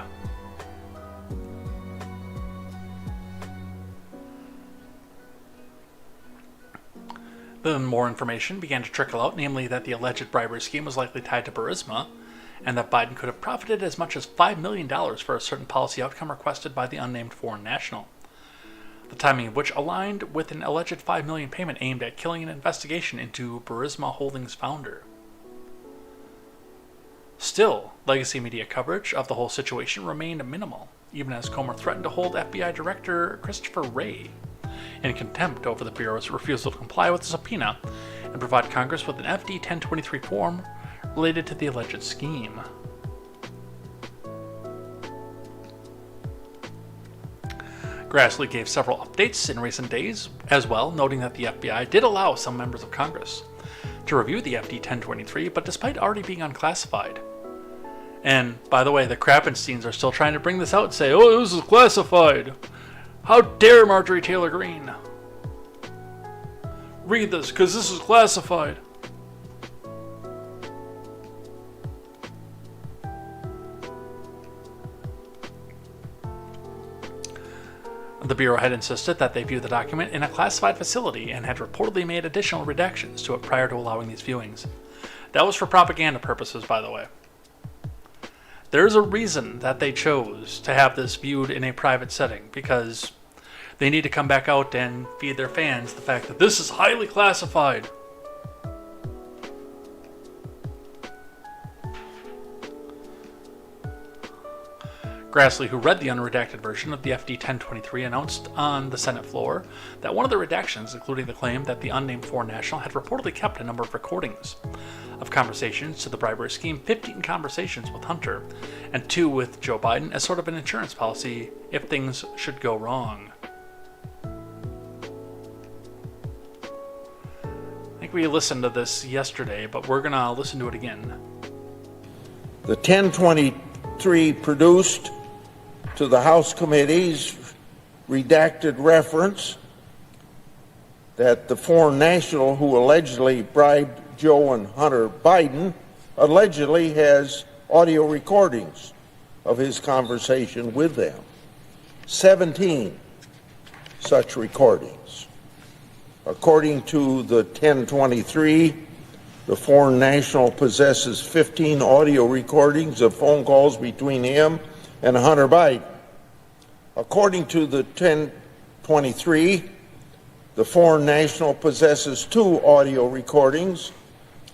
Then more information began to trickle out, namely that the alleged bribery scheme was likely tied to Burisma, and that Biden could have profited as much as $5 million for a certain policy outcome requested by the unnamed foreign national. The timing of which aligned with an alleged $5 million payment aimed at killing an investigation into Burisma Holdings' founder. Still, Legacy Media coverage of the whole situation remained minimal, even as Comer threatened to hold FBI Director Christopher Wray in contempt over the Bureau's refusal to comply with the subpoena and provide Congress with an FD 1023 form related to the alleged scheme. Grassley gave several updates in recent days as well, noting that the FBI did allow some members of Congress to review the FD 1023, but despite already being unclassified. And, by the way, the Krappensteins are still trying to bring this out and say, "Oh, this is classified. How dare Marjorie Taylor Greene read this, because this is classified." The Bureau had insisted that they view the document in a classified facility and had reportedly made additional redactions to it prior to allowing these viewings. That was for propaganda purposes, by the way. There's a reason that they chose to have this viewed in a private setting, because they need to come back out and feed their fans the fact that this is highly classified. Grassley, who read the unredacted version of the FD 1023, announced on the Senate floor that one of the redactions, including the claim that the unnamed foreign national had reportedly kept a number of recordings of conversations to the bribery scheme, 15 conversations with Hunter, and 2 with Joe Biden, as sort of an insurance policy if things should go wrong. I think we listened to this yesterday, but we're going to listen to it again. The 1023 produced to the House committees redacted reference that the foreign national who allegedly bribed Joe and Hunter Biden allegedly has audio recordings of his conversation with them. 17 such recordings. According to the 1023, the foreign national possesses 15 audio recordings of phone calls between him and Hunter Biden. According to the 1023, the foreign national possesses 2 audio recordings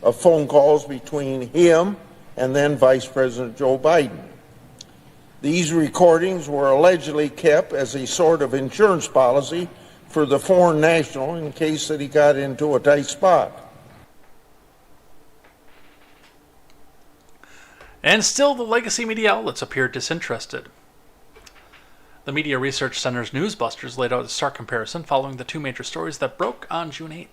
of phone calls between him and then Vice President Joe Biden. These recordings were allegedly kept as a sort of insurance policy for the foreign national in case that he got into a tight spot. And still, the legacy media outlets appeared disinterested. The Media Research Center's Newsbusters laid out a stark comparison following the two major stories that broke on June 8th.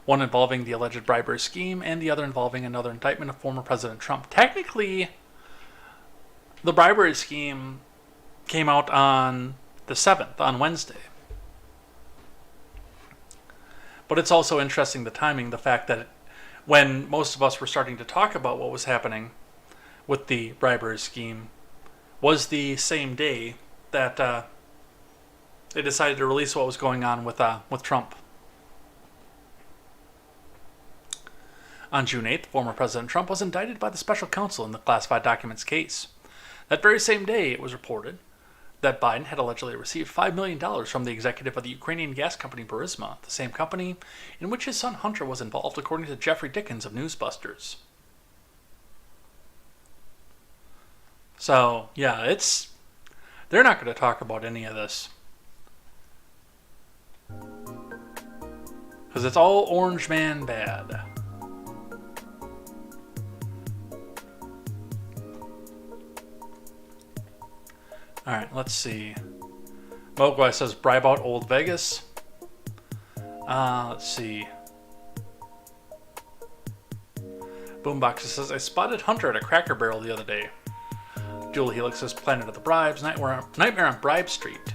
One involving the alleged bribery scheme, and the other involving another indictment of former President Trump. Technically, the bribery scheme came out on the 7th, on Wednesday. But it's also interesting, the timing, the fact that when most of us were starting to talk about what was happening with the bribery scheme was the same day that they decided to release what was going on with Trump. On June 8th, former President Trump was indicted by the special counsel in the classified documents case. That very same day, it was reported that Biden had allegedly received $5 million from the executive of the Ukrainian gas company Burisma, the same company in which his son Hunter was involved, according to Jeffrey Dickens of Newsbusters. So, yeah, they're not going to talk about any of this. Because it's all Orange Man bad. Alright, let's see. Mogwai says, bribe out Old Vegas. Let's see. Boombox says, I spotted Hunter at a Cracker Barrel the other day. Jewel Helix says, Planet of the Bribes, Nightmare on Bribe Street.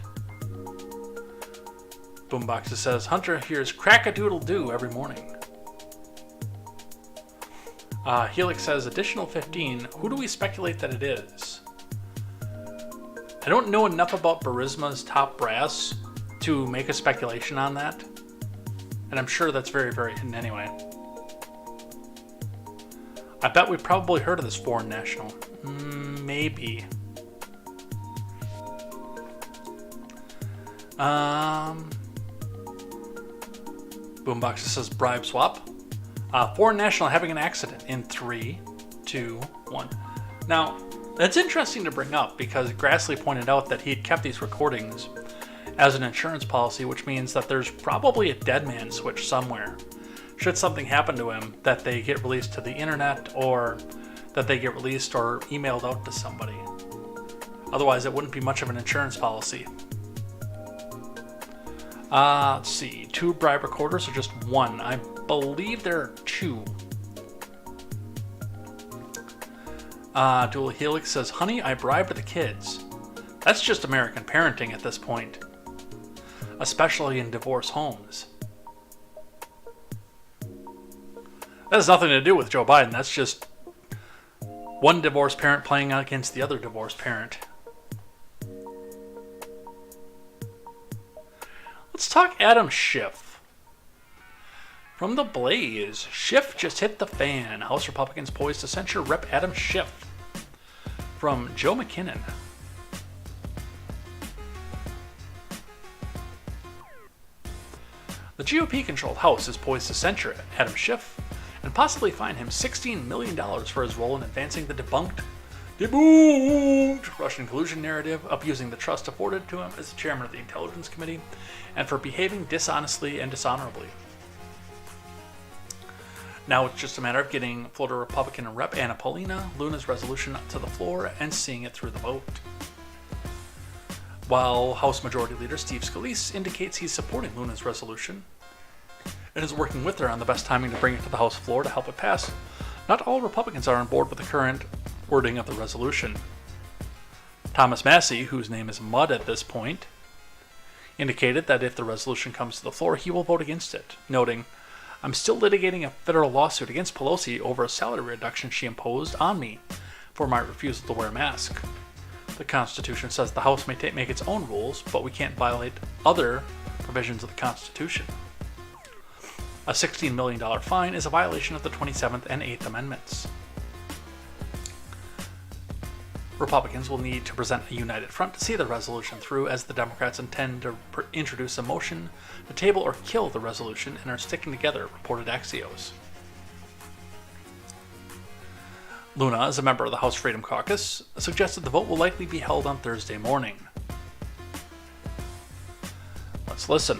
Boombox says, Hunter hears crack-a-doodle-doo every morning. Helix says, additional 15, who do we speculate that it is? I don't know enough about Burisma's top brass to make a speculation on that. And I'm sure that's very, very hidden anyway. I bet we probably heard of this foreign national. Maybe. Boombox says bribe swap. Foreign national having an accident in 3, 2, 1. Now, that's interesting to bring up because Grassley pointed out that he'd kept these recordings as an insurance policy, which means that there's probably a dead man switch somewhere. Should something happen to him, that they get released to the internet or that they get released or emailed out to somebody. Otherwise, it wouldn't be much of an insurance policy. Let's see. 2 bribe recorders or just 1? I believe there are 2. Dual Helix says, honey, I bribed the kids. That's just American parenting at this point. Especially in divorce homes. That has nothing to do with Joe Biden. That's just one divorced parent playing against the other divorced parent. Let's talk Adam Schiff. From the Blaze, Schiff just hit the fan. House Republicans poised to censure Rep. Adam Schiff. From Joe McKinnon. The GOP-controlled House is poised to censure Adam Schiff and possibly fine him $16 million for his role in advancing the debunked Russian collusion narrative, abusing the trust afforded to him as the chairman of the Intelligence Committee, and for behaving dishonestly and dishonorably. Now it's just a matter of getting Florida Republican Rep. Anna Paulina Luna's resolution to the floor and seeing it through the vote. While House Majority Leader Steve Scalise indicates he's supporting Luna's resolution and is working with her on the best timing to bring it to the House floor to help it pass, not all Republicans are on board with the current wording of the resolution. Thomas Massey, whose name is Mud at this point, indicated that if the resolution comes to the floor, he will vote against it, noting, I'm still litigating a federal lawsuit against Pelosi over a salary reduction she imposed on me for my refusal to wear a mask. The Constitution says the House may make its own rules, but we can't violate other provisions of the Constitution. A $16 million fine is a violation of the 27th and 8th Amendments. Republicans will need to present a united front to see the resolution through, as the Democrats intend to introduce a motion to table or kill the resolution and are sticking together, reported Axios. Luna, as a member of the House Freedom Caucus, suggested the vote will likely be held on Thursday morning. Let's listen.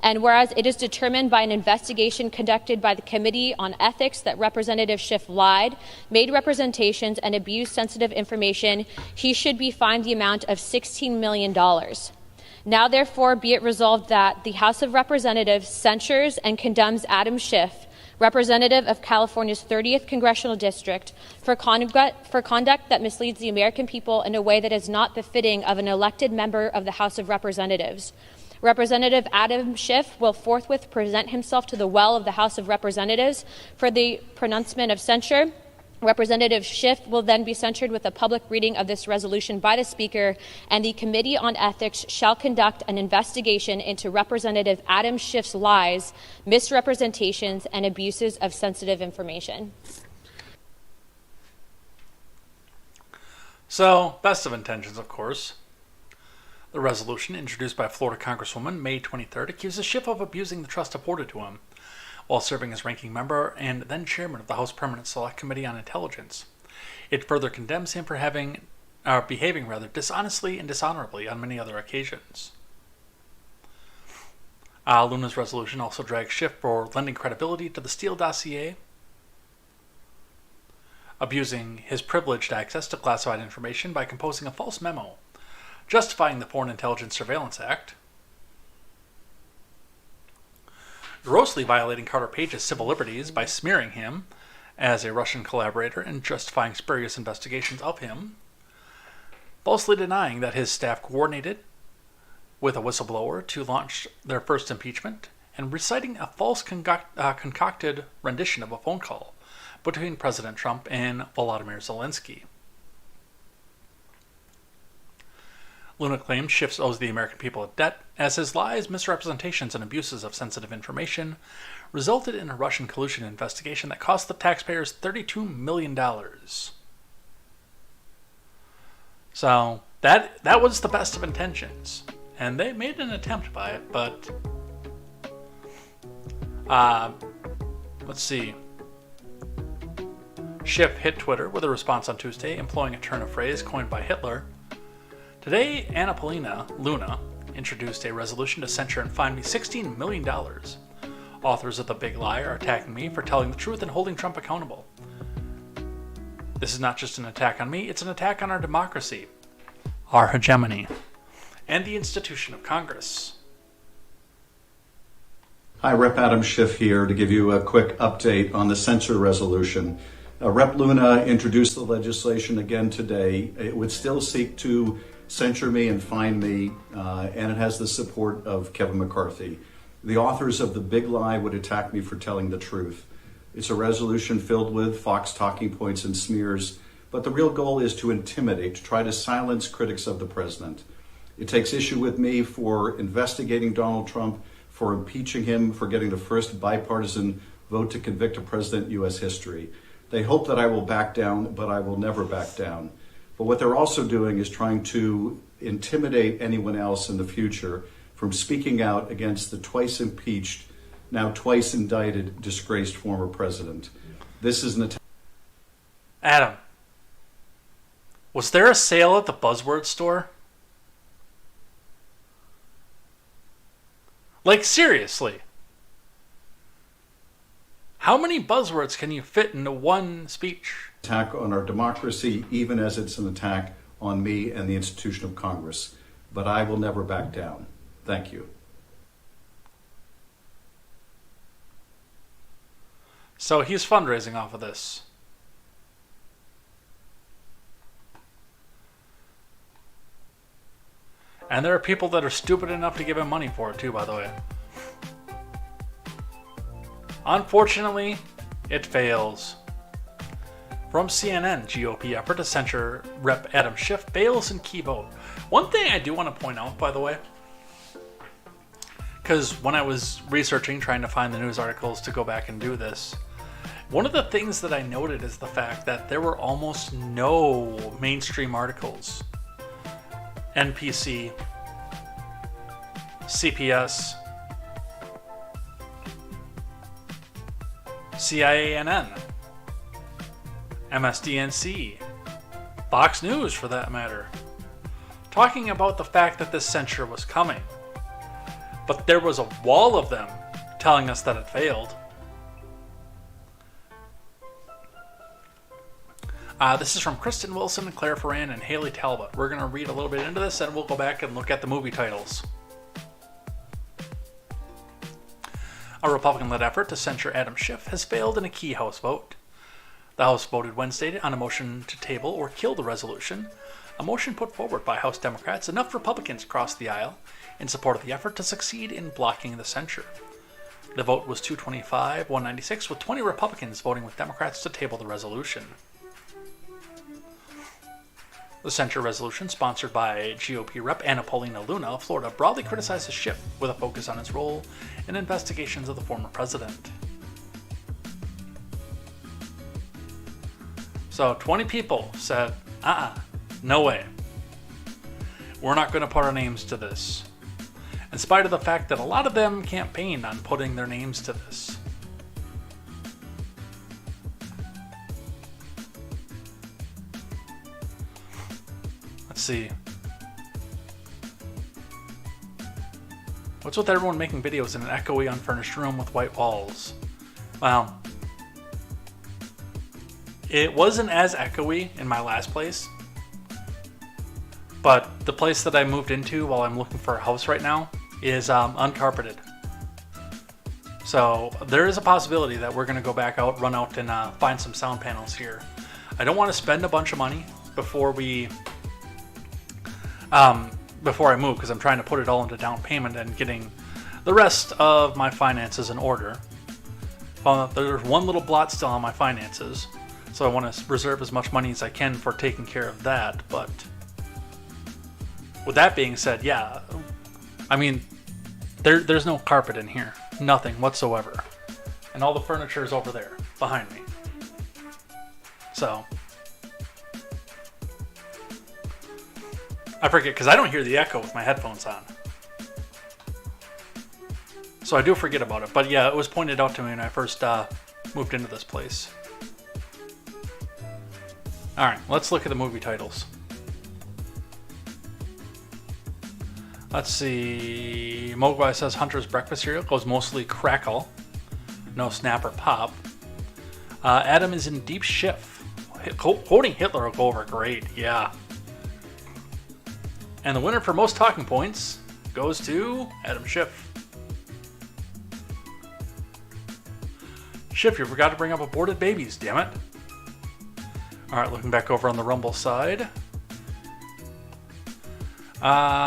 And whereas it is determined by an investigation conducted by the Committee on Ethics that Representative Schiff lied, made representations, and abused sensitive information, he should be fined the amount of $16 million. Now, therefore, be it resolved that the House of Representatives censures and condemns Adam Schiff, representative of California's 30th Congressional District, for conduct that misleads the American people in a way that is not befitting of an elected member of the House of Representatives. Representative Adam Schiff will forthwith present himself to the well of the House of Representatives for the pronouncement of censure. Representative Schiff will then be censured with a public reading of this resolution by the Speaker, and the Committee on Ethics shall conduct an investigation into Representative Adam Schiff's lies, misrepresentations, and abuses of sensitive information. So, best of intentions, of course. The resolution, introduced by Florida Congresswoman May 23rd, accuses Schiff of abusing the trust afforded to him while serving as ranking member and then chairman of the House Permanent Select Committee on Intelligence. It further condemns him for behaving dishonestly and dishonorably on many other occasions. Luna's resolution also drags Schiff for lending credibility to the Steele dossier, abusing his privileged access to classified information by composing a false memo justifying the Foreign Intelligence Surveillance Act, grossly violating Carter Page's civil liberties by smearing him as a Russian collaborator and justifying spurious investigations of him, falsely denying that his staff coordinated with a whistleblower to launch their first impeachment, and reciting a false concocted rendition of a phone call between President Trump and Volodymyr Zelensky. Luna claims Schiff owes the American people a debt, as his lies, misrepresentations, and abuses of sensitive information resulted in a Russian collusion investigation that cost the taxpayers $32 million. So, that was the best of intentions. And they made an attempt by it, but... let's see. Schiff hit Twitter with a response on Tuesday, employing a turn of phrase coined by Hitler. Today, Anna Paulina, Luna, introduced a resolution to censure and fine me $16 million. Authors of The Big Lie are attacking me for telling the truth and holding Trump accountable. This is not just an attack on me, it's an attack on our democracy, our hegemony, and the institution of Congress. Hi, Rep. Adam Schiff here to give you a quick update on the censure resolution. Rep. Luna introduced the legislation again today. It would still seek to censure me and fine me, and it has the support of Kevin McCarthy. The authors of The Big Lie would attack me for telling the truth. It's a resolution filled with Fox talking points and smears, but the real goal is to intimidate, to try to silence critics of the president. It takes issue with me for investigating Donald Trump, for impeaching him, for getting the first bipartisan vote to convict a president in U.S. history. They hope that I will back down, but I will never back down. But what they're also doing is trying to intimidate anyone else in the future from speaking out against the twice impeached, now twice indicted, disgraced former president. This is an attack. Adam, was there a sale at the Buzzword store? Like, seriously. How many buzzwords can you fit into one speech? Attack on our democracy, even as it's an attack on me and the institution of Congress. But I will never back down. Thank you. So he's fundraising off of this. And there are people that are stupid enough to give him money for it too, by the way. Unfortunately, it fails. From CNN, GOP effort to censure Rep. Adam Schiff fails in key vote. One thing I do want to point out, by the way, because when I was researching, trying to find the news articles to go back and do this, one of the things that I noted is the fact that there were almost no mainstream articles. NPC, CPS, CIANN, MSDNC, Fox News for that matter, talking about the fact that this censure was coming. But there was a wall of them telling us that it failed. This is from Kristen Wilson, Claire Ferran, and Haley Talbot. We're going to read a little bit into this, and we'll go back and look at the movie titles. A Republican-led effort to censure Adam Schiff has failed in a key House vote. The House voted Wednesday on a motion to table or kill the resolution, a motion put forward by House Democrats. Enough Republicans crossed the aisle in support of the effort to succeed in blocking the censure. The vote was 225-196, with 20 Republicans voting with Democrats to table the resolution. The censure resolution, sponsored by GOP Rep. Anna Paulina Luna of Florida, broadly criticizes Schiff with a focus on his role in investigations of the former president. So 20 people said, no way. We're not going to put our names to this. In spite of the fact that a lot of them campaigned on putting their names to this. Let's see. What's with everyone making videos in an echoey, unfurnished room with white walls? Well, it wasn't as echoey in my last place, but the place that I moved into while I'm looking for a house right now is uncarpeted. So there is a possibility that we're going to go back out, run out, and find some sound panels here. I don't want to spend a bunch of money before I move, because I'm trying to put it all into down payment and getting the rest of my finances in order. There's one little blot still on my finances, so I want to reserve as much money as I can for taking care of that. But with that being said, yeah, I mean, there's no carpet in here, nothing whatsoever, and all the furniture is over there behind me. So I forget, because I don't hear the echo with my headphones on. So I do forget about it. But yeah, it was pointed out to me when I first moved into this place. Alright, let's look at the movie titles. Let's see. Mogwai says Hunter's breakfast cereal goes mostly crackle. No snap or pop. Adam is in deep Schiff. Quoting Hitler will go over great, yeah. And the winner for most talking points goes to Adam Schiff. Schiff, you forgot to bring up aborted babies, damn it. Alright, looking back over on the Rumble side.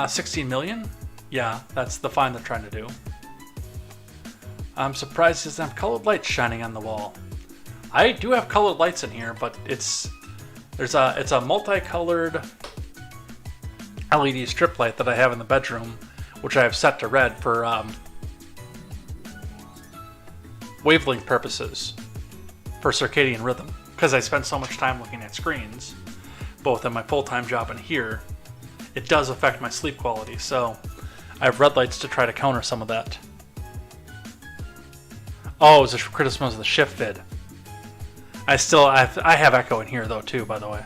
16 million? Yeah, that's the fine they're trying to do. I'm surprised he doesn't have colored lights shining on the wall. I do have colored lights in here, but it's a multicolored LED strip light that I have in the bedroom, which I have set to red for wavelength purposes, for circadian rhythm, because I spend so much time looking at screens, both in my full-time job and here. It does affect my sleep quality, so I have red lights to try to counter some of that. Oh, it was a criticism of the Schiff vid. I have echo in here though too, by the way.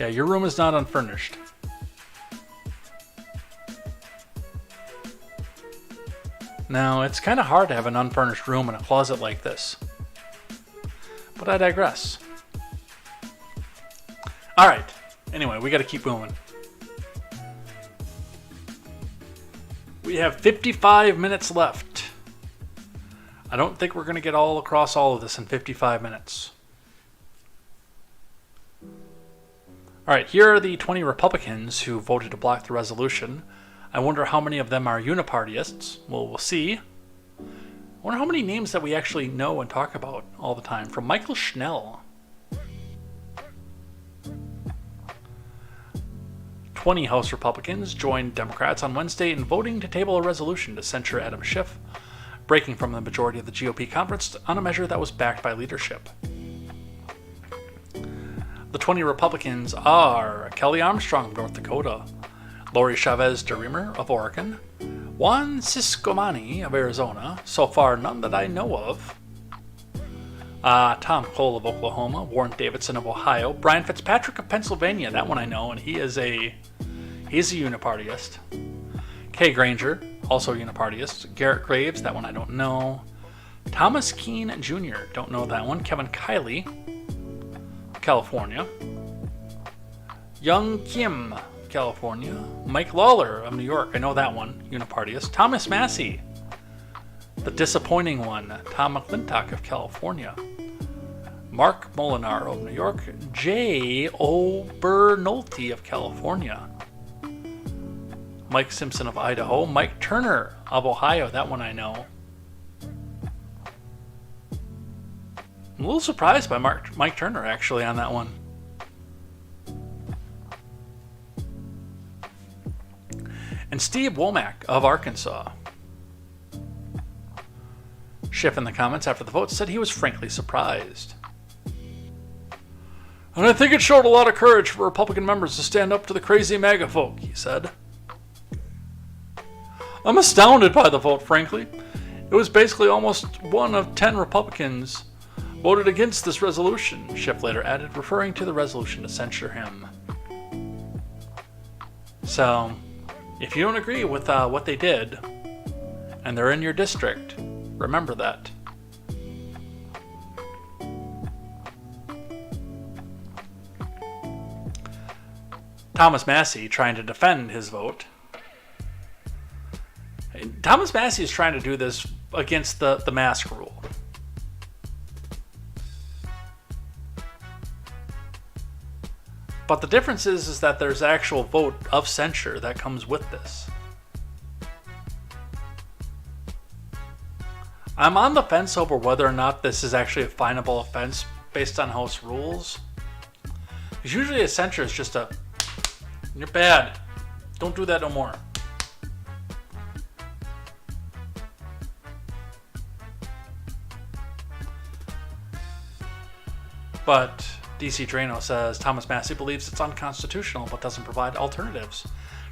Yeah, your room is not unfurnished. Now, it's kind of hard to have an unfurnished room in a closet like this. But I digress. Alright, anyway, we gotta keep moving. We have 55 minutes left. I don't think we're gonna get all across all of this in 55 minutes. Alright, here are the 20 Republicans who voted to block the resolution. I wonder how many of them are unipartyists. Well, we'll see. I wonder how many names that we actually know and talk about all the time. From Michael Schnell. 20 House Republicans joined Democrats on Wednesday in voting to table a resolution to censure Adam Schiff, breaking from the majority of the GOP conference on a measure that was backed by leadership. The 20 Republicans are Kelly Armstrong of North Dakota, Lori Chavez DeRemer of Oregon, Juan Ciscomani of Arizona, so far none that I know of, Tom Cole of Oklahoma, Warren Davidson of Ohio, Brian Fitzpatrick of Pennsylvania, that one I know, and he is He's a unipartyist. Kay Granger, also unipartyist. Garrett Graves, that one I don't know. Thomas Keene Jr., don't know that one. Kevin Kiley, California. Young Kim, California. Mike Lawler of New York, I know that one, unipartyist. Thomas Massey, the disappointing one. Tom McClintock of California. Mark Molinar of New York. Jay Obernolte of California. Mike Simpson of Idaho. Mike Turner of Ohio, that one I know. I'm a little surprised by Mike Turner, actually, on that one. And Steve Womack of Arkansas. Schiff in the comments after the vote said he was frankly surprised. And I think it showed a lot of courage for Republican members to stand up to the crazy MAGA folk, he said. I'm astounded by the vote, frankly. It was basically almost 1 of 10 Republicans voted against this resolution, Schiff later added, referring to the resolution to censure him. So, if you don't agree with what they did, and they're in your district, remember that. Thomas Massey trying to defend his vote. Thomas Massey is trying to do this against the mask rule. But the difference is that there's actual vote of censure that comes with this. I'm on the fence over whether or not this is actually a finable offense based on House rules. Because usually a censure is just a, you're bad, don't do that no more. But DC Drano says Thomas Massey believes it's unconstitutional but doesn't provide alternatives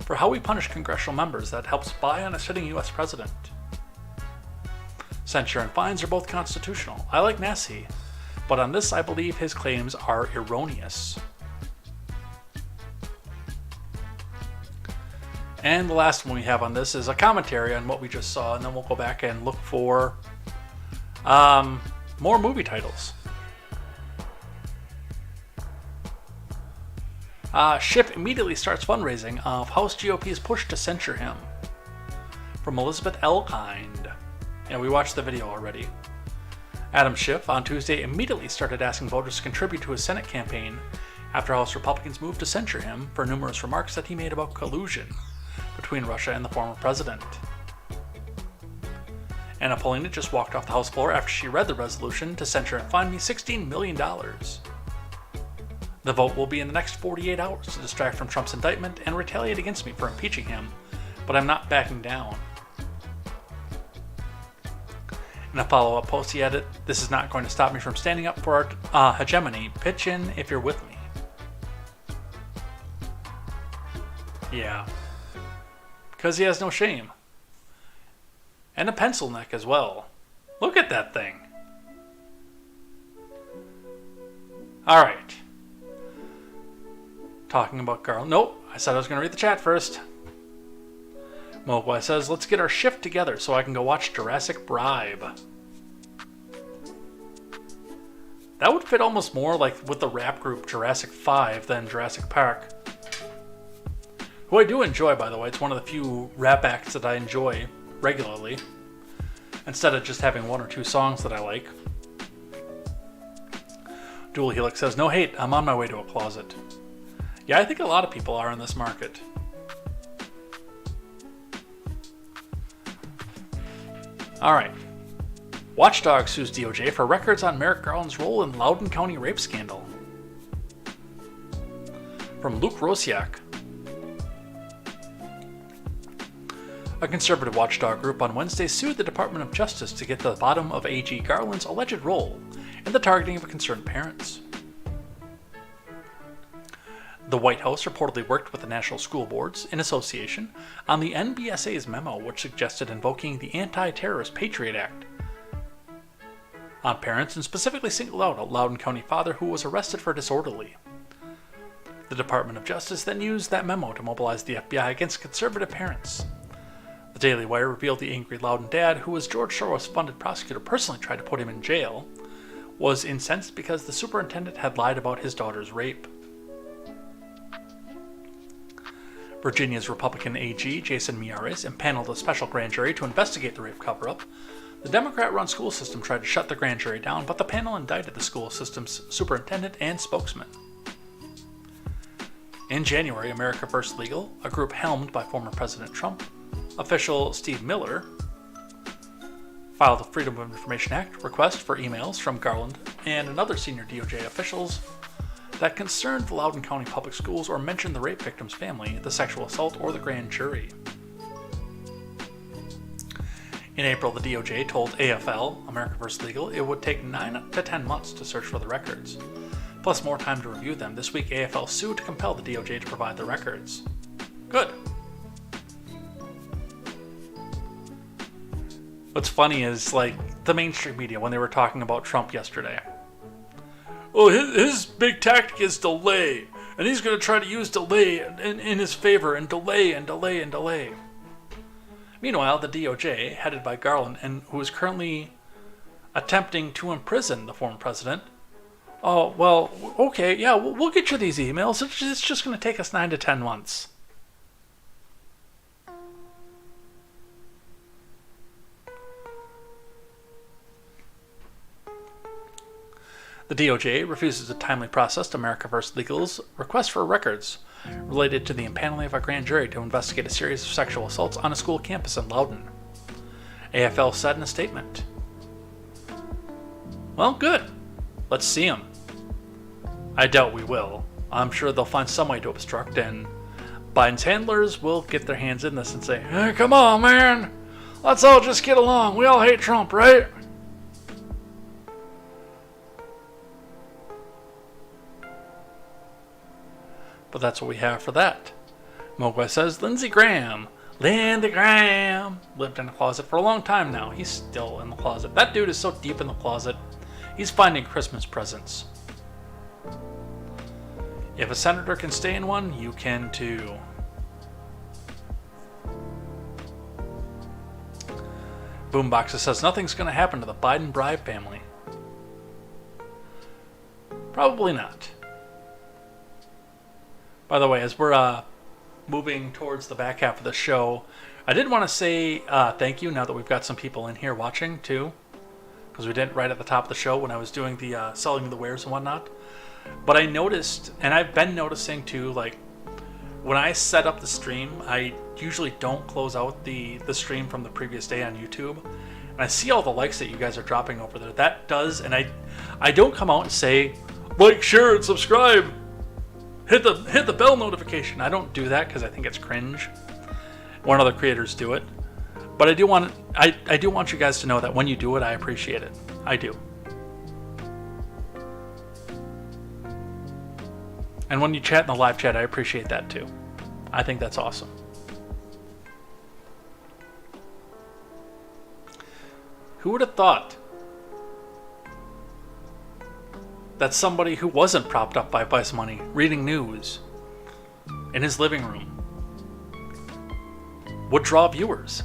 for how we punish congressional members that help spy on a sitting U.S. president. Censure and fines are both constitutional. I like Massey, but on this I believe his claims are erroneous. And the last one we have on this is a commentary on what we just saw, and then we'll go back and look for more movie titles. Schiff immediately starts fundraising of House GOP's push to censure him. From Elizabeth L. Kind. Yeah, we watched the video already. Adam Schiff on Tuesday immediately started asking voters to contribute to his Senate campaign after House Republicans moved to censure him for numerous remarks that he made about collusion between Russia and the former president. Anna Paulina just walked off the House floor after she read the resolution to censure and fine me $16 million. The vote will be in the next 48 hours to distract from Trump's indictment and retaliate against me for impeaching him, but I'm not backing down. In a follow-up post he added, "This is not going to stop me from standing up for our hegemony. Pitch in if you're with me." Yeah. Because he has no shame. And a pencil neck as well. Look at that thing. Alright. Talking about Garland. Nope, I said I was going to read the chat first. Mogwai says, let's get our shift together so I can go watch Jurassic Bribe. That would fit almost more like with the rap group Jurassic 5 than Jurassic Park. Who I do enjoy, by the way. It's one of the few rap acts that I enjoy regularly, instead of just having 1 or 2 songs that I like. Dual Helix says, no hate, I'm on my way to a closet. Yeah, I think a lot of people are in this market. Alright. Watchdog sues DOJ for records on Merrick Garland's role in Loudoun County rape scandal. From Luke Rosiak. A conservative watchdog group on Wednesday sued the Department of Justice to get to the bottom of AG Garland's alleged role in the targeting of concerned parents. The White House reportedly worked with the National School Boards in association on the NBSA's memo which suggested invoking the Anti-Terrorist Patriot Act on parents and specifically singled out a Loudoun County father who was arrested for disorderly. The Department of Justice then used that memo to mobilize the FBI against conservative parents. The Daily Wire revealed the angry Loudon dad, who was George Soros-funded prosecutor personally tried to put him in jail, was incensed because the superintendent had lied about his daughter's rape. Virginia's Republican AG, Jason Miyares, impaneled a special grand jury to investigate the rape cover-up. The Democrat-run school system tried to shut the grand jury down, but the panel indicted the school system's superintendent and spokesman. In January, America First Legal, a group helmed by former President Trump, official Steve Miller, filed a Freedom of Information Act request for emails from Garland and another senior DOJ officials that concerned the Loudoun County Public Schools or mentioned the rape victim's family, the sexual assault, or the grand jury. In April, the DOJ told AFL, America First Legal, it would take 9 to 10 months to search for the records, plus more time to review them. This week, AFL sued to compel the DOJ to provide the records. Good. What's funny is, the mainstream media, when they were talking about Trump yesterday, oh, his big tactic is delay, and he's going to try to use delay in his favor, and delay, and delay, and delay. Meanwhile, the DOJ, headed by Garland, and who is currently attempting to imprison the former president, oh, well, okay, yeah, we'll get you these emails. It's just going to take us 9 to 10 months. The DOJ refuses to timely process America First Legal's request for records related to the impaneling of a grand jury to investigate a series of sexual assaults on a school campus in Loudoun. AFL said in a statement, well, good. Let's see them. I doubt we will. I'm sure they'll find some way to obstruct, and Biden's handlers will get their hands in this and say, hey, come on, man. Let's all just get along. We all hate Trump, right? But that's what we have for that. Mogwai says Lindsey Graham lived in the closet for a long time now. He's still in the closet. That dude is so deep in the closet, he's finding Christmas presents. If a senator can stay in one, you can too. Boomboxer says nothing's going to happen to the Biden bribe family. Probably not. By the way, as we're moving towards the back half of the show, I did want to say thank you now that we've got some people in here watching too, because we didn't right at the top of the show when I was doing the selling the wares and whatnot. But I noticed, and I've been noticing too, when I set up the stream, I usually don't close out the stream from the previous day on YouTube. And I see all the likes that you guys are dropping over there. That does, and I don't come out and say, like, share, and subscribe. Hit the bell notification. I don't do that because I think it's cringe when other creators do it. But I do want you guys to know that when you do it, I appreciate it. I do. And when you chat in the live chat, I appreciate that too. I think that's awesome. Who would have thought that somebody who wasn't propped up by Vice money, reading news in his living room, would draw viewers?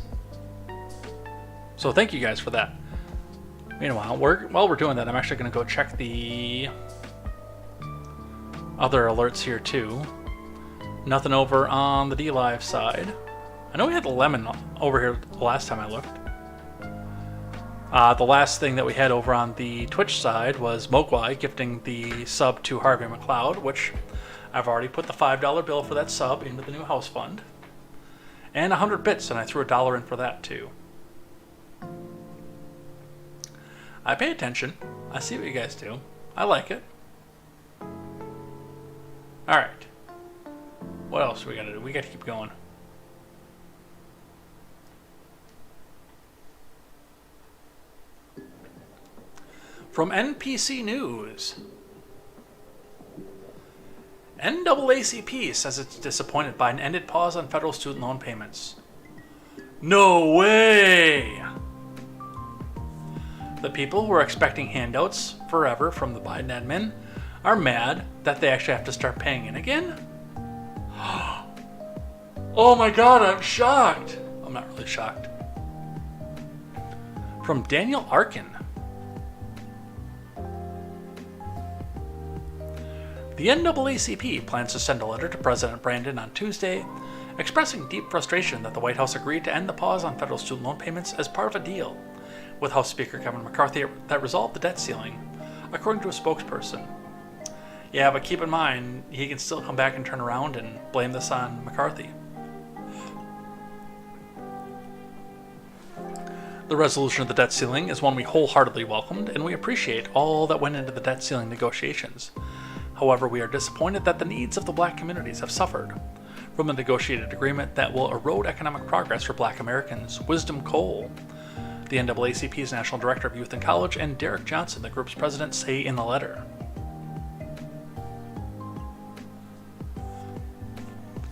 So thank you guys for that. Meanwhile, while we're doing that, I'm actually going to go check the other alerts here too. Nothing over on the DLive side. I know we had the lemon over here the last time I looked. The last thing that we had over on the Twitch side was Mogwai gifting the sub to Harvey McLeod, which I've already put the $5 bill for that sub into the new house fund. And 100 bits, and I threw $1 in for that too. I pay attention. I see what you guys do. I like it. Alright. What else do we gotta do? We gotta keep going. From NPC News. NAACP says it's disappointed by an ended pause on federal student loan payments. No way! The people who are expecting handouts forever from the Biden admin are mad that they actually have to start paying in again. Oh my god, I'm shocked. I'm not really shocked. From Daniel Arkin. The NAACP plans to send a letter to President Brandon on Tuesday expressing deep frustration that the White House agreed to end the pause on federal student loan payments as part of a deal with House Speaker Kevin McCarthy that resolved the debt ceiling, according to a spokesperson. Yeah, but keep in mind, he can still come back and turn around and blame this on McCarthy. The resolution of the debt ceiling is one we wholeheartedly welcomed, and we appreciate all that went into the debt ceiling negotiations. However, we are disappointed that the needs of the black communities have suffered from a negotiated agreement that will erode economic progress for black Americans. Wisdom Cole, the NAACP's National Director of Youth and College, and Derek Johnson, the group's president, say in the letter.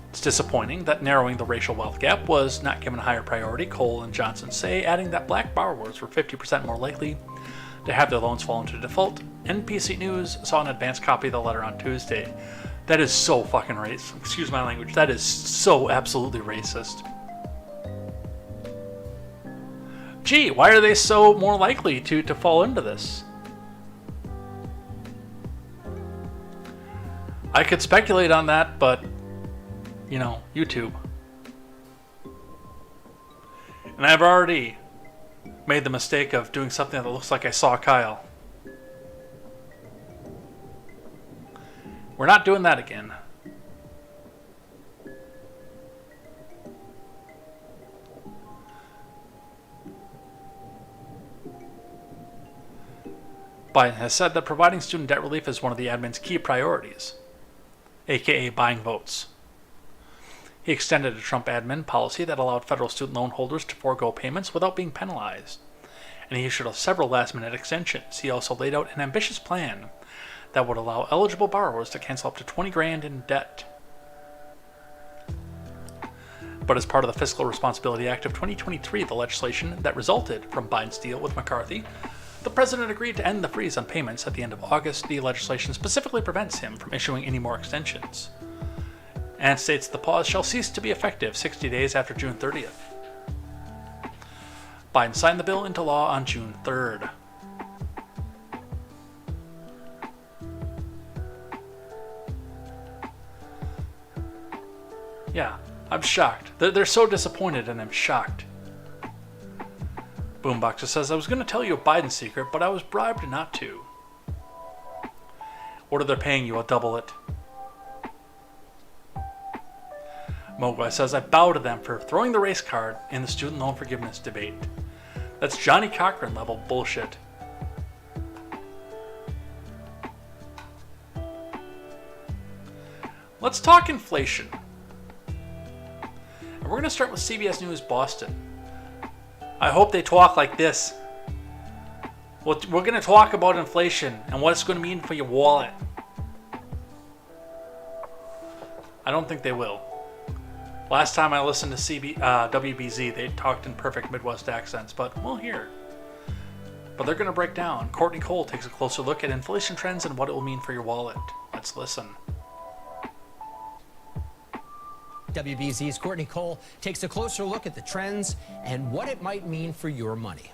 It's disappointing that narrowing the racial wealth gap was not given a higher priority, Cole and Johnson say, adding that black borrowers were 50% more likely to have their loans fall into default. NPC News saw an advanced copy of the letter on Tuesday. That is so fucking racist. Excuse my language. That is so absolutely racist. Gee, why are they so more likely to fall into this? I could speculate on that, but, you know, YouTube. And I've already made the mistake of doing something that looks like I saw Kyle. We're not doing that again. Biden has said that providing student debt relief is one of the admin's key priorities, aka buying votes. He extended a Trump admin policy that allowed federal student loan holders to forego payments without being penalized, and he issued several last-minute extensions. He also laid out an ambitious plan that would allow eligible borrowers to cancel up to $20,000 in debt. But as part of the Fiscal Responsibility Act of 2023, the legislation that resulted from Biden's deal with McCarthy, the president agreed to end the freeze on payments at the end of August. The legislation specifically prevents him from issuing any more extensions, and states the pause shall cease to be effective 60 days after June 30th. Biden signed the bill into law on June 3rd. Yeah, I'm shocked. They're so disappointed, and I'm shocked. Boomboxer says, I was going to tell you a Biden secret, but I was bribed not to. What are they paying you? I'll double it. Mogwai says, I bow to them for throwing the race card in the student loan forgiveness debate. That's Johnny Cochran level bullshit. Let's talk inflation. And we're going to start with CBS News Boston. I hope they talk like this. We're going to talk about inflation and what it's going to mean for your wallet. I don't think they will. Last time I listened to WBZ, they talked in perfect Midwest accents, but we'll hear. But they're going to break down. Courtney Cole takes a closer look at inflation trends and what it will mean for your wallet. Let's listen. WBZ's Courtney Cole takes a closer look at the trends and what it might mean for your money.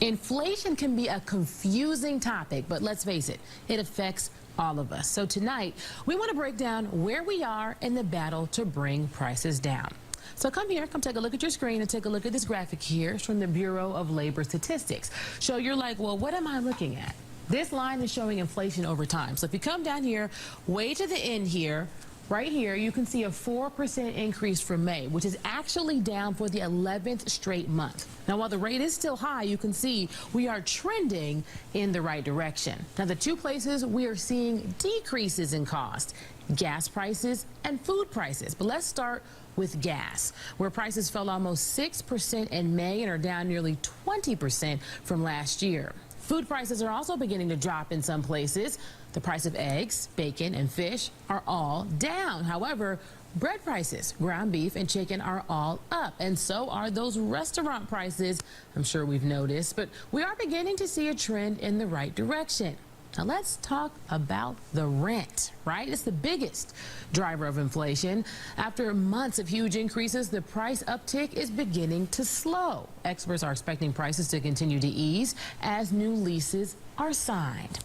Inflation can be a confusing topic, but let's face it, it affects all of us. So tonight, we want to break down where we are in the battle to bring prices down. So come here, come take a look at your screen and take a look at this graphic here. It's from the Bureau of Labor Statistics. So you're like, well, what am I looking at? This line is showing inflation over time. So if you come down here, way to the end here, right here, you can see a 4% increase for May, which is actually down for the 11th straight month. Now, while the rate is still high, you can see we are trending in the right direction. Now, the two places we are seeing decreases in cost, gas prices and food prices. But let's start with gas, where prices fell almost 6% in May and are down nearly 20% from last year. Food prices are also beginning to drop in some places. The price of eggs, bacon, and fish are all down. However, bread prices, ground beef, and chicken are all up, and so are those restaurant prices. I'm sure we've noticed, but we are beginning to see a trend in the right direction. Now let's talk about the rent, right? It's the biggest driver of inflation. After months of huge increases, the price uptick is beginning to slow. Experts are expecting prices to continue to ease as new leases are signed.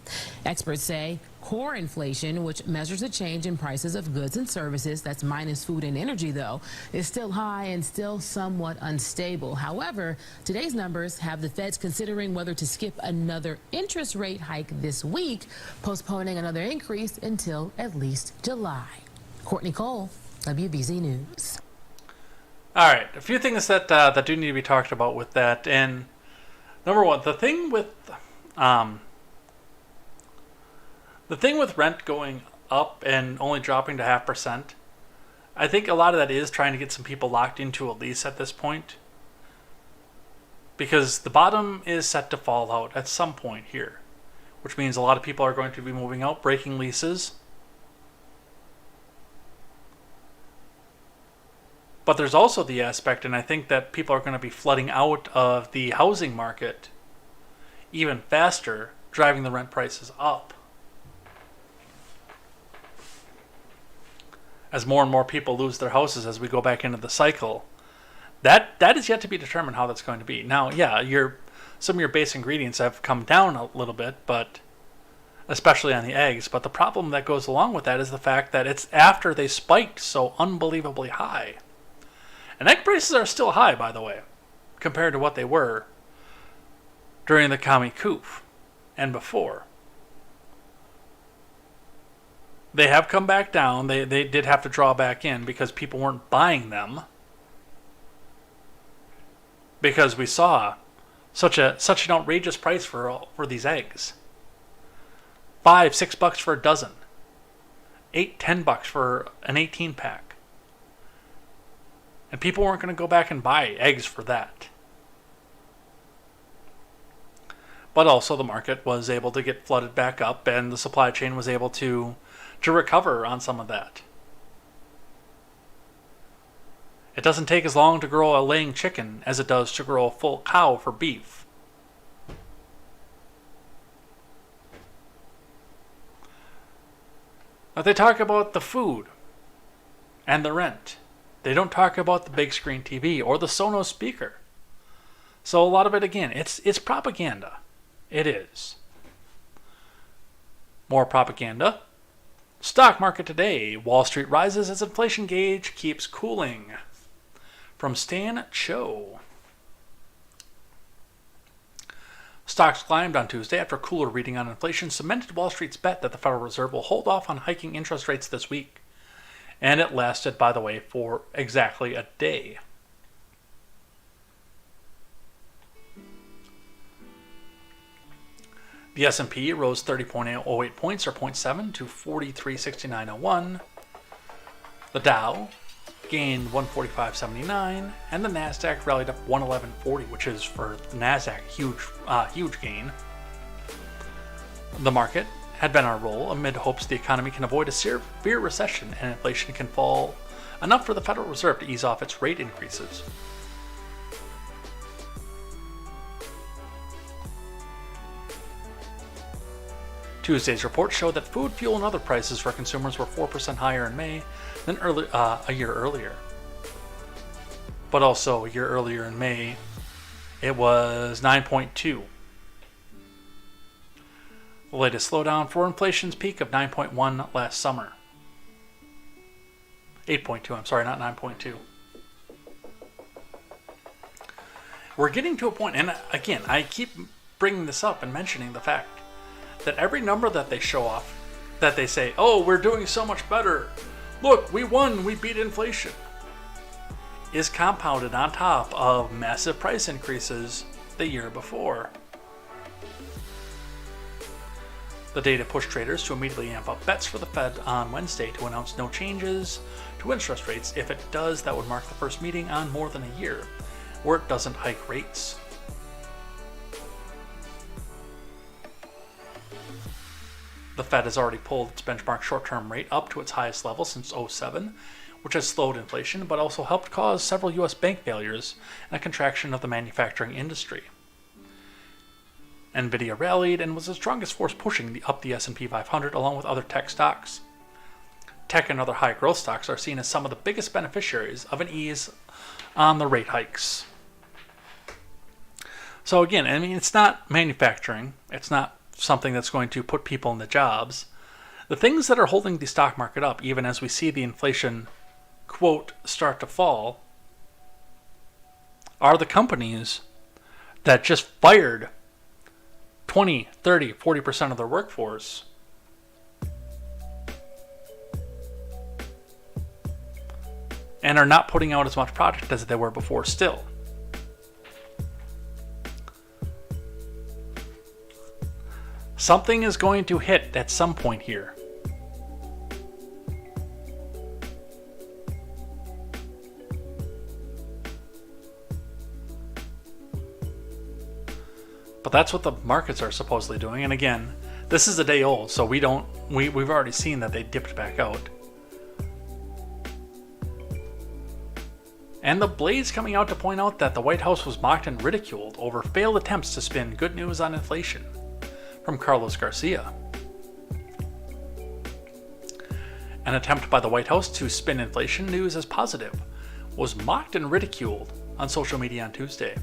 Experts say core inflation, which measures the change in prices of goods and services, that's minus food and energy though, is still high and still somewhat unstable. However, today's numbers have the Feds considering whether to skip another interest rate hike this week, postponing another increase until at least July. Courtney Cole, WBZ News. All right, a few things that that do need to be talked about with that. And number one, the thing with rent going up and only dropping to 0.5%, I think a lot of that is trying to get some people locked into a lease at this point, because the bottom is set to fall out at some point here, which means a lot of people are going to be moving out, breaking leases. But there's also the aspect, and I think that people are going to be flooding out of the housing market even faster, driving the rent prices up. As more and more people lose their houses as we go back into the cycle. That is yet to be determined how that's going to be. Now, yeah, some of your base ingredients have come down a little bit, but especially on the eggs. But the problem that goes along with that is the fact that it's after they spiked so unbelievably high. And egg prices are still high, by the way, compared to what they were during the commie coup and before. They have come back down. They did have to draw back in because people weren't buying them, because we saw such an outrageous price for these eggs. $5-6 for a dozen. $8-10 for an 18-pack. And people weren't going to go back and buy eggs for that. But also the market was able to get flooded back up, and the supply chain was able to recover on some of that. It doesn't take as long to grow a laying chicken as it does to grow a full cow for beef. But they talk about the food and the rent. They don't talk about the big screen TV or the Sonos speaker. So a lot of it, again, it's propaganda. It is. More propaganda. Stock market today. Wall Street rises as inflation gauge keeps cooling. From Stan Cho. Stocks climbed on Tuesday after cooler reading on inflation cemented Wall Street's bet that the Federal Reserve will hold off on hiking interest rates this week. And it lasted, by the way, for exactly a day. The S&P rose 30.08 points, or 0.7, to 4369.01. The Dow gained 145.79, and the Nasdaq rallied up 111.40, which is for the Nasdaq huge gain. The market had been on a roll amid hopes the economy can avoid a severe recession and inflation can fall enough for the Federal Reserve to ease off its rate increases. Tuesday's report showed that food, fuel, and other prices for consumers were 4% higher in May than a year earlier. But also, a year earlier in May, it was 9.2. The latest slowdown for inflation's peak of 9.1 last summer. 8.2, I'm sorry, not 9.2. We're getting to a point, and again, I keep bringing this up and mentioning the fact that every number that they show off, that they say, oh, we're doing so much better, look, we won, we beat inflation, is compounded on top of massive price increases the year before. The data pushed traders to immediately amp up bets for the Fed on Wednesday to announce no changes to interest rates. If it does, that would mark the first meeting on more than a year where it doesn't hike rates. The Fed has already pulled its benchmark short-term rate up to its highest level since 2007, which has slowed inflation but also helped cause several U.S. bank failures and a contraction of the manufacturing industry. Nvidia rallied and was the strongest force pushing up the S&P 500 along with other tech stocks. Tech and other high growth stocks are seen as some of the biggest beneficiaries of an ease on the rate hikes. So again, I mean, it's not manufacturing. It's not something that's going to put people into jobs. The things that are holding the stock market up, even as we see the inflation, quote, start to fall, are the companies that just fired 20, 30, 40% of their workforce. And are not putting out as much product as they were before still. Something is going to hit at some point here. But that's what the markets are supposedly doing. And again, this is a day old, so we've already seen that they dipped back out. And the Blaze coming out to point out that the White House was mocked and ridiculed over failed attempts to spin good news on inflation. From Carlos Garcia. An attempt by the White House to spin inflation news as positive was mocked and ridiculed on social media on Tuesday.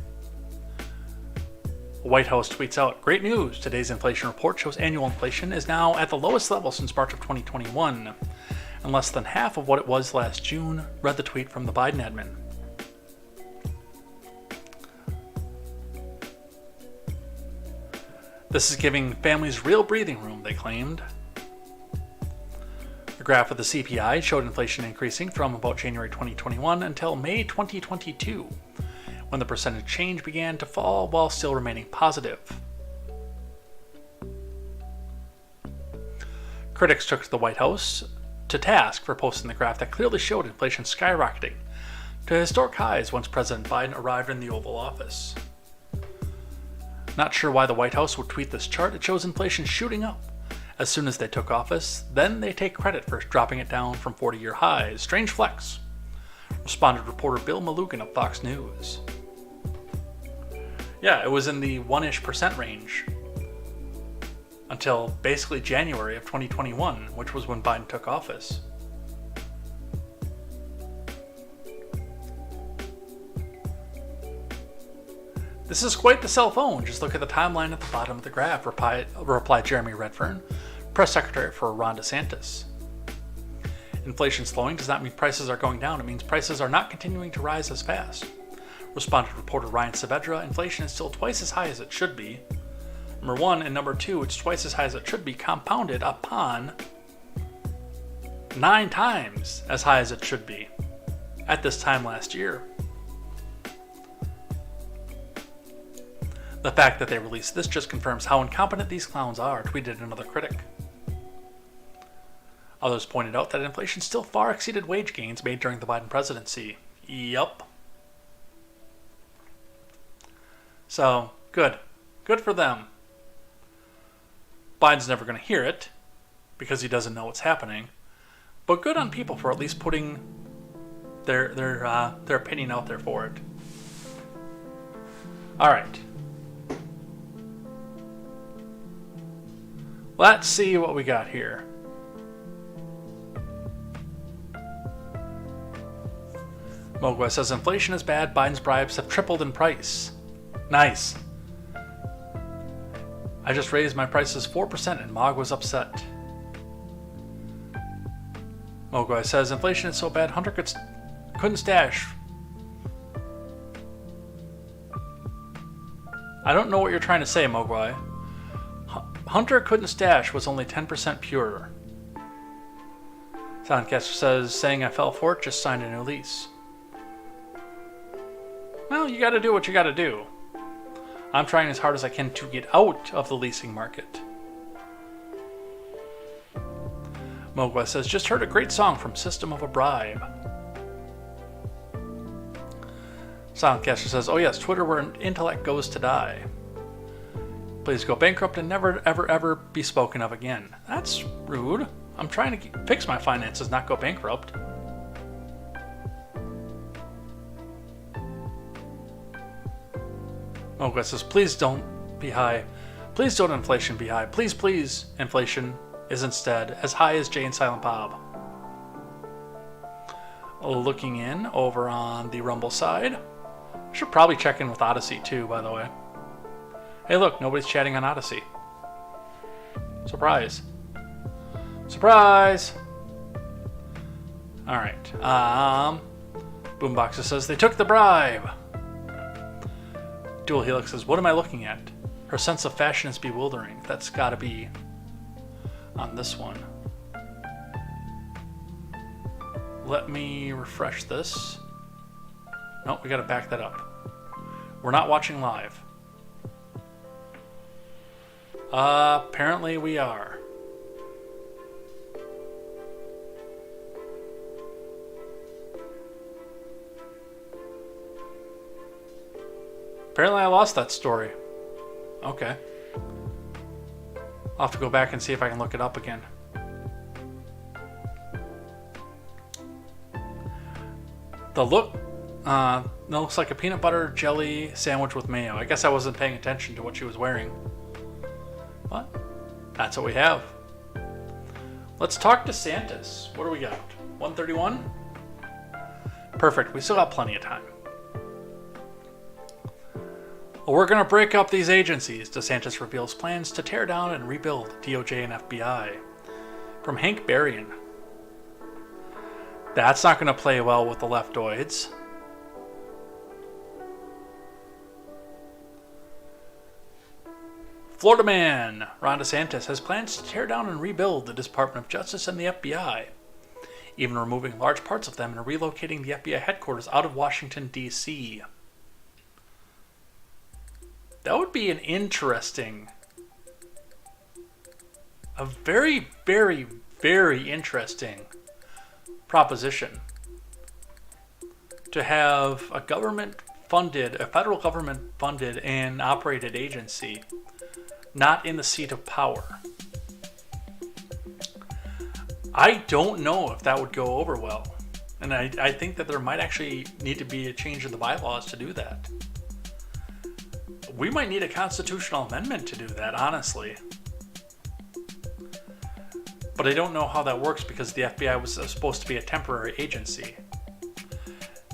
The White House tweets out, "Great news! Today's inflation report shows annual inflation is now at the lowest level since March of 2021, and less than half of what it was last June," read the tweet from the Biden admin. This is giving families real breathing room, they claimed. A graph of the CPI showed inflation increasing from about January 2021 until May 2022, when the percentage change began to fall while still remaining positive. Critics took the White House to task for posting the graph that clearly showed inflation skyrocketing to historic highs once President Biden arrived in the Oval Office. Not sure why the White House would tweet this chart. It shows inflation shooting up as soon as they took office. Then they take credit for dropping it down from 40-year highs. Strange flex, responded reporter Bill Malugan of Fox News. Yeah, it was in the 1-ish% range until basically January of 2021, which was when Biden took office. "This is quite the cell phone. Just look at the timeline at the bottom of the graph," replied Jeremy Redfern, press secretary for Ron DeSantis. "Inflation slowing does not mean prices are going down. It means prices are not continuing to rise as fast," responded reporter Ryan Saavedra. "Inflation is still twice as high as it should be. Number one, and number two, it's twice as high as it should be, compounded upon 9 times as high as it should be at this time last year." "The fact that they released this just confirms how incompetent these clowns are," tweeted another critic. Others pointed out that inflation still far exceeded wage gains made during the Biden presidency. Yup. So, good. Good for them. Biden's never going to hear it because he doesn't know what's happening. But good on people for at least putting their opinion out there for it. All right. Let's see what we got here. Mogwai says inflation is bad. Biden's bribes have tripled in price. Nice. "I just raised my prices 4% and Mog was upset." Mogwai says inflation is so bad Hunter couldn't stash. I don't know what you're trying to say, Mogwai. Hunter couldn't stash was only 10% pure. Soundcaster says, "Saying I fell for it, just signed a new lease." Well, you gotta do what you gotta do. I'm trying as hard as I can to get out of the leasing market. Mogwai says, "Just heard a great song from System of a Bribe." Soundcaster says, "Oh yes, Twitter where intellect goes to die. Please go bankrupt and never, ever, ever be spoken of again." That's rude. I'm trying to fix my finances, not go bankrupt. Mogwai says, "Please don't be high. Please don't inflation be high. Please, please, inflation is instead as high as Jay and Silent Bob. Looking in over on the Rumble side. Should probably check in with Odyssey too, by the way. Hey look, nobody's chatting on Odyssey. Surprise. Surprise! Alright. Boomboxer says they took the bribe. Dual Helix says, what am I looking at? Her sense of fashion is bewildering. That's gotta be on this one. Let me refresh this. Nope, we gotta back that up. We're not watching live. Apparently we are. Apparently I lost that story. Okay. I'll have to go back and see if I can look it up again. The look looks like a peanut butter jelly sandwich with mayo. I guess I wasn't paying attention to what she was wearing. But that's what we have. Let's talk DeSantis. What do we got? 131? Perfect. We still got plenty of time. We're going to break up these agencies. DeSantis reveals plans to tear down and rebuild DOJ and FBI. From Hank Berrien. That's not going to play well with the leftoids. Florida man Ron DeSantis has plans to tear down and rebuild the Department of Justice and the FBI, even removing large parts of them and relocating the FBI headquarters out of Washington, D.C. That would be an interesting, a very, very, very interesting proposition to have a federal government funded and operated agency not in the seat of power. I don't know if that would go over well. And I think that there might actually need to be a change in the bylaws to do that. We might need a constitutional amendment to do that, honestly. But I don't know how that works because the FBI was supposed to be a temporary agency.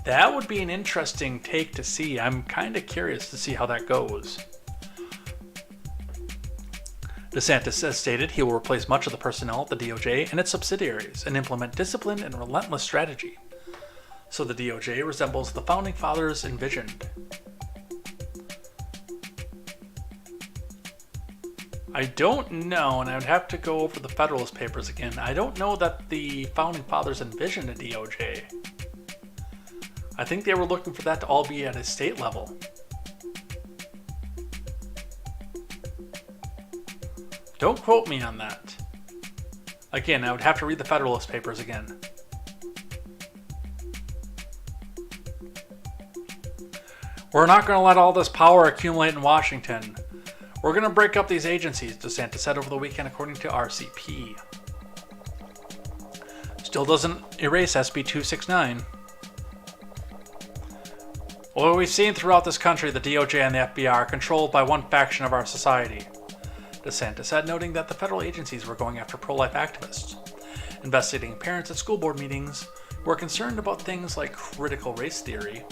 That would be an interesting take to see. I'm kind of curious to see how that goes. DeSantis has stated he will replace much of the personnel at the DOJ and its subsidiaries and implement disciplined and relentless strategy. So the DOJ resembles the Founding Fathers envisioned. I don't know, and I would have to go over the Federalist Papers again. I don't know that the Founding Fathers envisioned a DOJ. I think they were looking for that to all be at a state level. Don't quote me on that. Again, I would have to read the Federalist Papers again. We're not going to let all this power accumulate in Washington. We're going to break up these agencies, DeSantis said over the weekend, according to RCP. Still doesn't erase SB 269. What we've seen throughout this country, the DOJ and the FBI are controlled by one faction of our society, DeSantis said, noting that the federal agencies were going after pro-life activists, investigating parents at school board meetings who are concerned about things like critical race theory,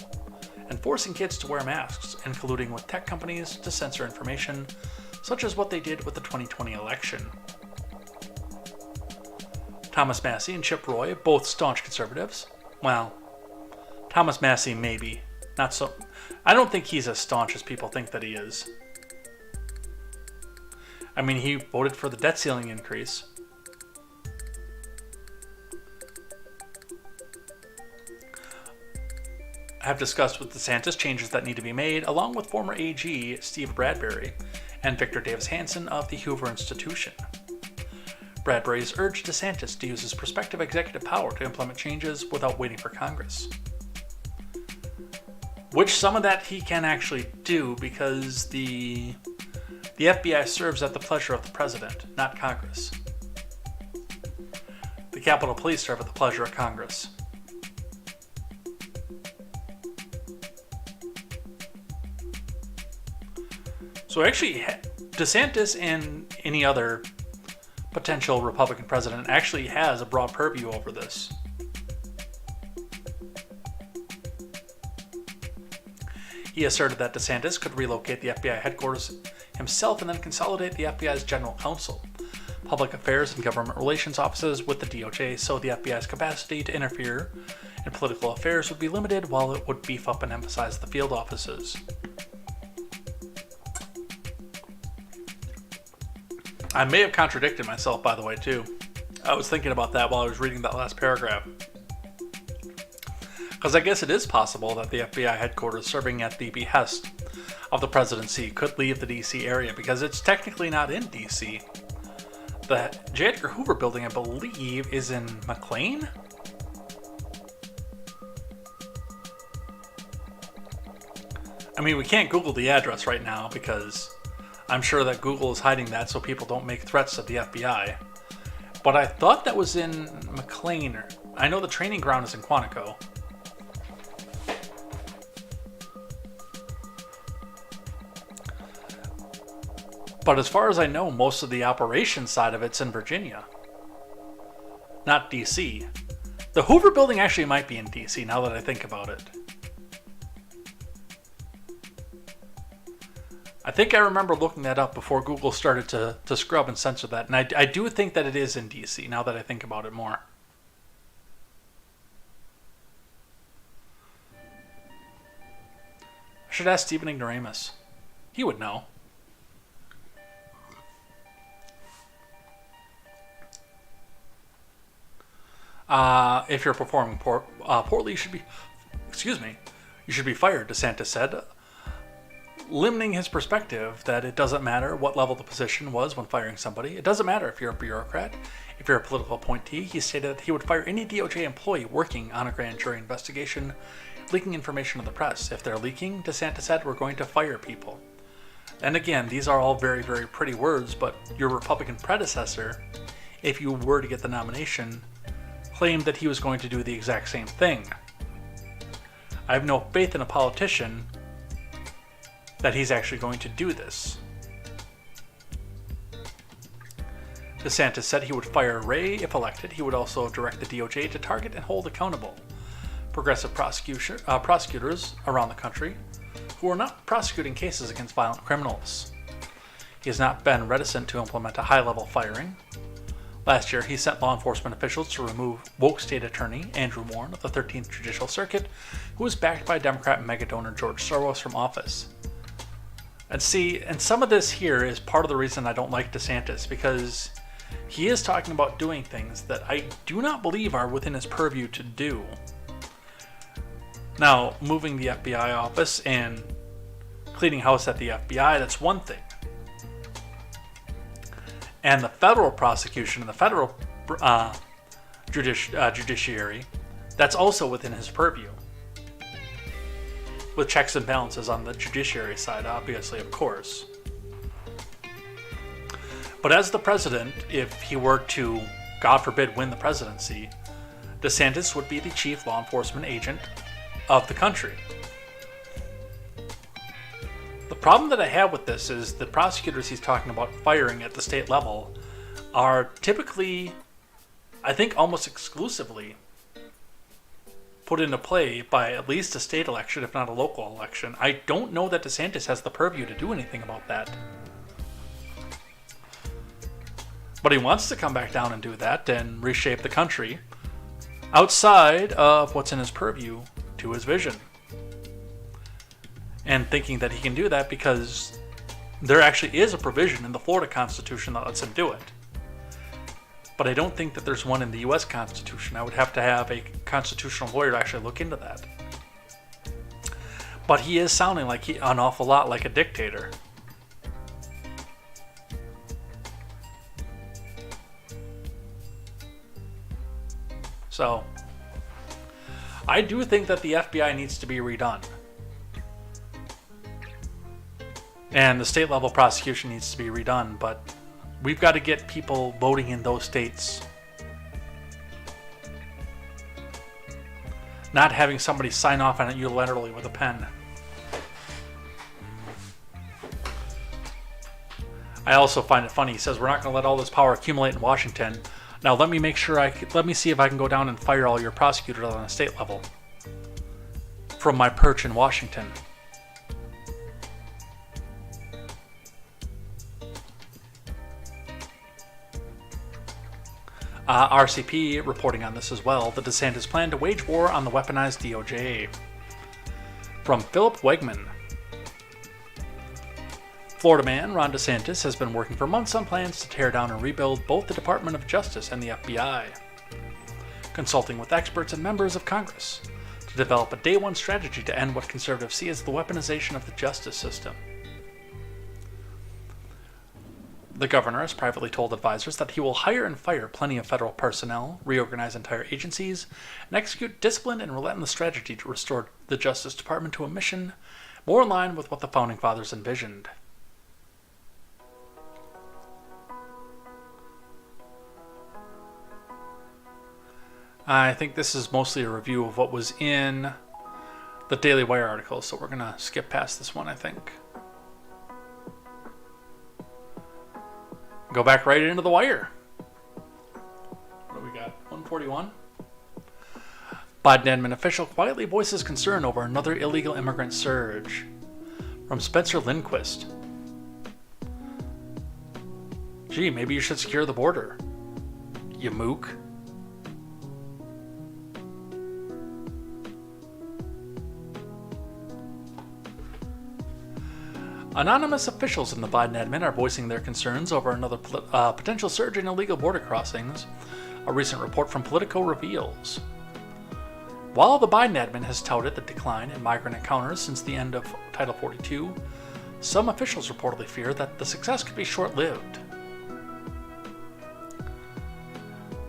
and forcing kids to wear masks, and colluding with tech companies to censor information, such as what they did with the 2020 election. Thomas Massie and Chip Roy, both staunch conservatives. Well, Thomas Massie maybe. Not so. I don't think he's as staunch as people think that he is. I mean, he voted for the debt ceiling increase. I have discussed with DeSantis changes that need to be made, along with former AG Steve Bradbury and Victor Davis Hanson of the Hoover Institution. Bradbury has urged DeSantis to use his prospective executive power to implement changes without waiting for Congress. Which some of that he can actually do because the FBI serves at the pleasure of the president, not Congress. The Capitol Police serve at the pleasure of Congress. So actually, DeSantis and any other potential Republican president actually has a broad purview over this. He asserted that DeSantis could relocate the FBI headquarters himself and then consolidate the FBI's general counsel, public affairs, and government relations offices with the DOJ, so the FBI's capacity to interfere in political affairs would be limited while it would beef up and emphasize the field offices. I may have contradicted myself, by the way, too. I was thinking about that while I was reading that last paragraph. Because I guess it is possible that the FBI headquarters serving at the behest of the presidency could leave the DC area because it's technically not in DC. The J. Edgar Hoover building, I believe, is in McLean? I mean, we can't Google the address right now because I'm sure that Google is hiding that so people don't make threats to the FBI. But I thought that was in McLean. I know the training ground is in Quantico. But as far as I know, most of the operations side of it's in Virginia. Not DC. The Hoover building actually might be in DC now that I think about it. I think I remember looking that up before Google started to scrub and censor that. And I do think that it is in DC now that I think about it more. I should ask Stephen Ignoramus. He would know. If you're performing poorly, you should be fired, DeSantis said, limiting his perspective that it doesn't matter what level the position was when firing somebody. It doesn't matter if you're a bureaucrat, if you're a political appointee. He stated that he would fire any DOJ employee working on a grand jury investigation, leaking information to the press. If they're leaking, DeSantis said, we're going to fire people. And again, these are all very, very pretty words, but your Republican predecessor, if you were to get the nomination, claimed that he was going to do the exact same thing. I have no faith in a politician that he's actually going to do this. DeSantis said he would fire Wray if elected. He would also direct the DOJ to target and hold accountable progressive prosecutors around the country who are not prosecuting cases against violent criminals. He has not been reticent to implement a high-level firing. Last year, he sent law enforcement officials to remove woke state attorney Andrew Warren of the 13th Judicial Circuit, who was backed by Democrat megadonor George Soros from office. And see, and some of this here is part of the reason I don't like DeSantis, because he is talking about doing things that I do not believe are within his purview to do. Now, moving the FBI office and cleaning house at the FBI, that's one thing. And the federal prosecution and the federal judiciary, that's also within his purview. With checks and balances on the judiciary side, obviously, of course. But as the president, if he were to, God forbid, win the presidency, DeSantis would be the chief law enforcement agent of the country. The problem that I have with this is the prosecutors he's talking about firing at the state level are typically, I think almost exclusively, put into play by at least a state election, if not a local election. I don't know that DeSantis has the purview to do anything about that. But he wants to come back down and do that and reshape the country outside of what's in his purview to his vision. And thinking that he can do that because there actually is a provision in the Florida Constitution that lets him do it. But I don't think that there's one in the U.S. Constitution. I would have to have a constitutional lawyer to actually look into that. But he is sounding like an awful lot like a dictator. So, I do think that the FBI needs to be redone. And the state level prosecution needs to be redone, but we've got to get people voting in those states. Not having somebody sign off on it unilaterally with a pen. I also find it funny. He says, we're not going to let all this power accumulate in Washington. Now let me see if I can go down and fire all your prosecutors on a state level from my perch in Washington. RCP reporting on this as well. The DeSantis plan to wage war on the weaponized DOJ. From Philip Wegman. Florida man Ron DeSantis has been working for months on plans to tear down and rebuild both the Department of Justice and the FBI, consulting with experts and members of Congress to develop a day one strategy to end what conservatives see as the weaponization of the justice system. The governor has privately told advisors that he will hire and fire plenty of federal personnel, reorganize entire agencies, and execute disciplined and relentless strategy to restore the Justice Department to a mission more in line with what the Founding Fathers envisioned. I think this is mostly a review of what was in the Daily Wire article, so we're going to skip past this one, I think. Go back right into the Wire. What do we got? 141. Biden admin official quietly voices concern over another illegal immigrant surge. From Spencer Lindquist. Gee, maybe you should secure the border. You mook. Anonymous officials in the Biden admin are voicing their concerns over another potential surge in illegal border crossings, a recent report from Politico reveals. While the Biden admin has touted the decline in migrant encounters since the end of Title 42, some officials reportedly fear that the success could be short-lived.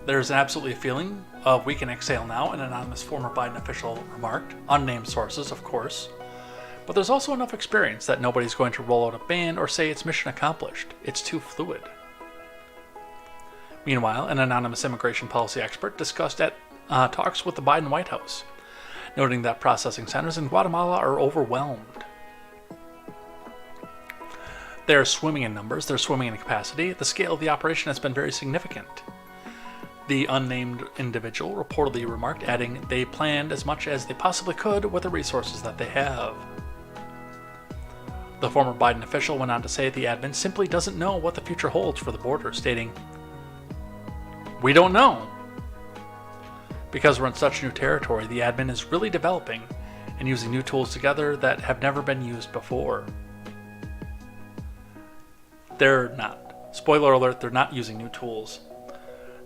There's absolutely a feeling of we can exhale now, an anonymous former Biden official remarked, unnamed sources, of course. But there's also enough experience that nobody's going to roll out a ban or say it's mission accomplished. It's too fluid. Meanwhile, an anonymous immigration policy expert discussed at talks with the Biden White House, noting that processing centers in Guatemala are overwhelmed. They're swimming in numbers, they're swimming in capacity. The scale of the operation has been very significant. The unnamed individual reportedly remarked, adding, they planned as much as they possibly could with the resources that they have. The former Biden official went on to say the admin simply doesn't know what the future holds for the border, stating, we don't know. Because we're in such new territory, the admin is really developing and using new tools together that have never been used before. They're not. Spoiler alert, they're not using new tools.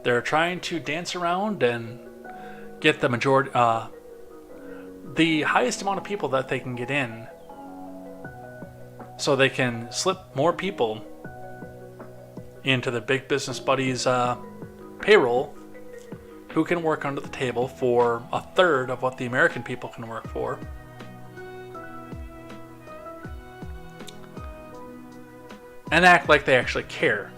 They're trying to dance around and get the majority, the highest amount of people that they can get in, so they can slip more people into the big business buddies' payroll who can work under the table for a third of what the American people can work for. And act like they actually care.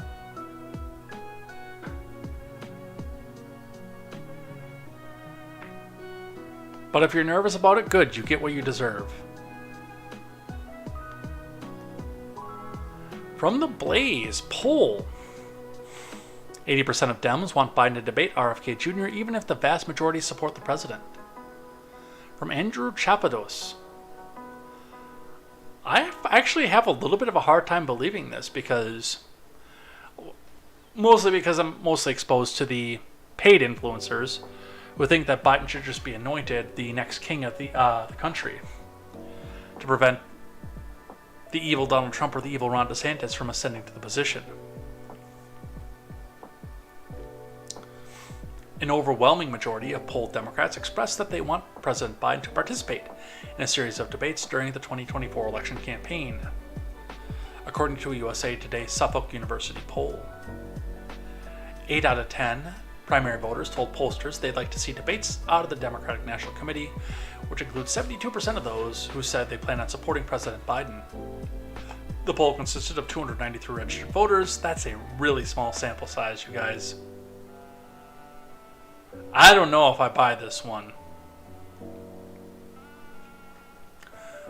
But if you're nervous about it, good, you get what you deserve. From the Blaze poll, 80% of Dems want Biden to debate RFK Jr. even if the vast majority support the president. From Andrew Chapados, I actually have a little bit of a hard time believing this mostly because I'm mostly exposed to the paid influencers who think that Biden should just be anointed the next king of the country to prevent the evil Donald Trump or the evil Ron DeSantis from ascending to the position. An overwhelming majority of polled Democrats expressed that they want President Biden to participate in a series of debates during the 2024 election campaign, according to a USA Today Suffolk University poll. 8 out of 10 primary voters told pollsters they'd like to see debates out of the Democratic National Committee, which includes 72% of those who said they plan on supporting President Biden. The poll consisted of 293 registered voters. That's a really small sample size, you guys. I don't know if I buy this one.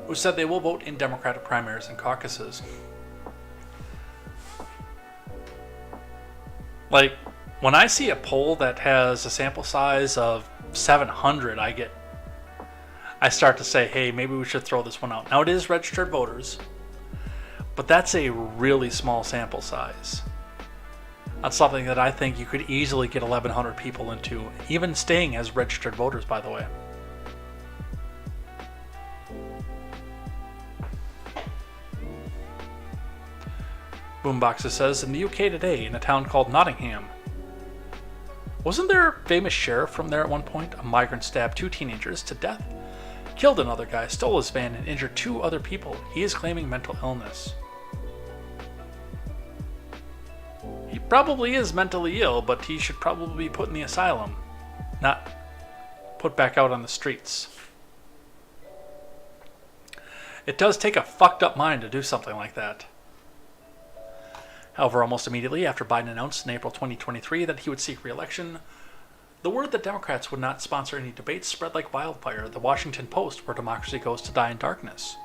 Who said they will vote in Democratic primaries and caucuses. Like, when I see a poll that has a sample size of 700, I start to say, hey, maybe we should throw this one out. Now, it is registered voters, but that's a really small sample size. That's something that I think you could easily get 1,100 people into, even staying as registered voters, by the way. Boomboxes says, in the UK today, in a town called Nottingham. Wasn't there a famous sheriff from there at one point? A migrant stabbed 2 teenagers to death, killed another guy, stole his van, and injured 2 other people. He is claiming mental illness. He probably is mentally ill, but he should probably be put in the asylum, not put back out on the streets. It does take a fucked up mind to do something like that. However, almost immediately after Biden announced in April 2023 that he would seek re-election, the word that Democrats would not sponsor any debates spread like wildfire. The Washington Post, where democracy goes to die in darkness,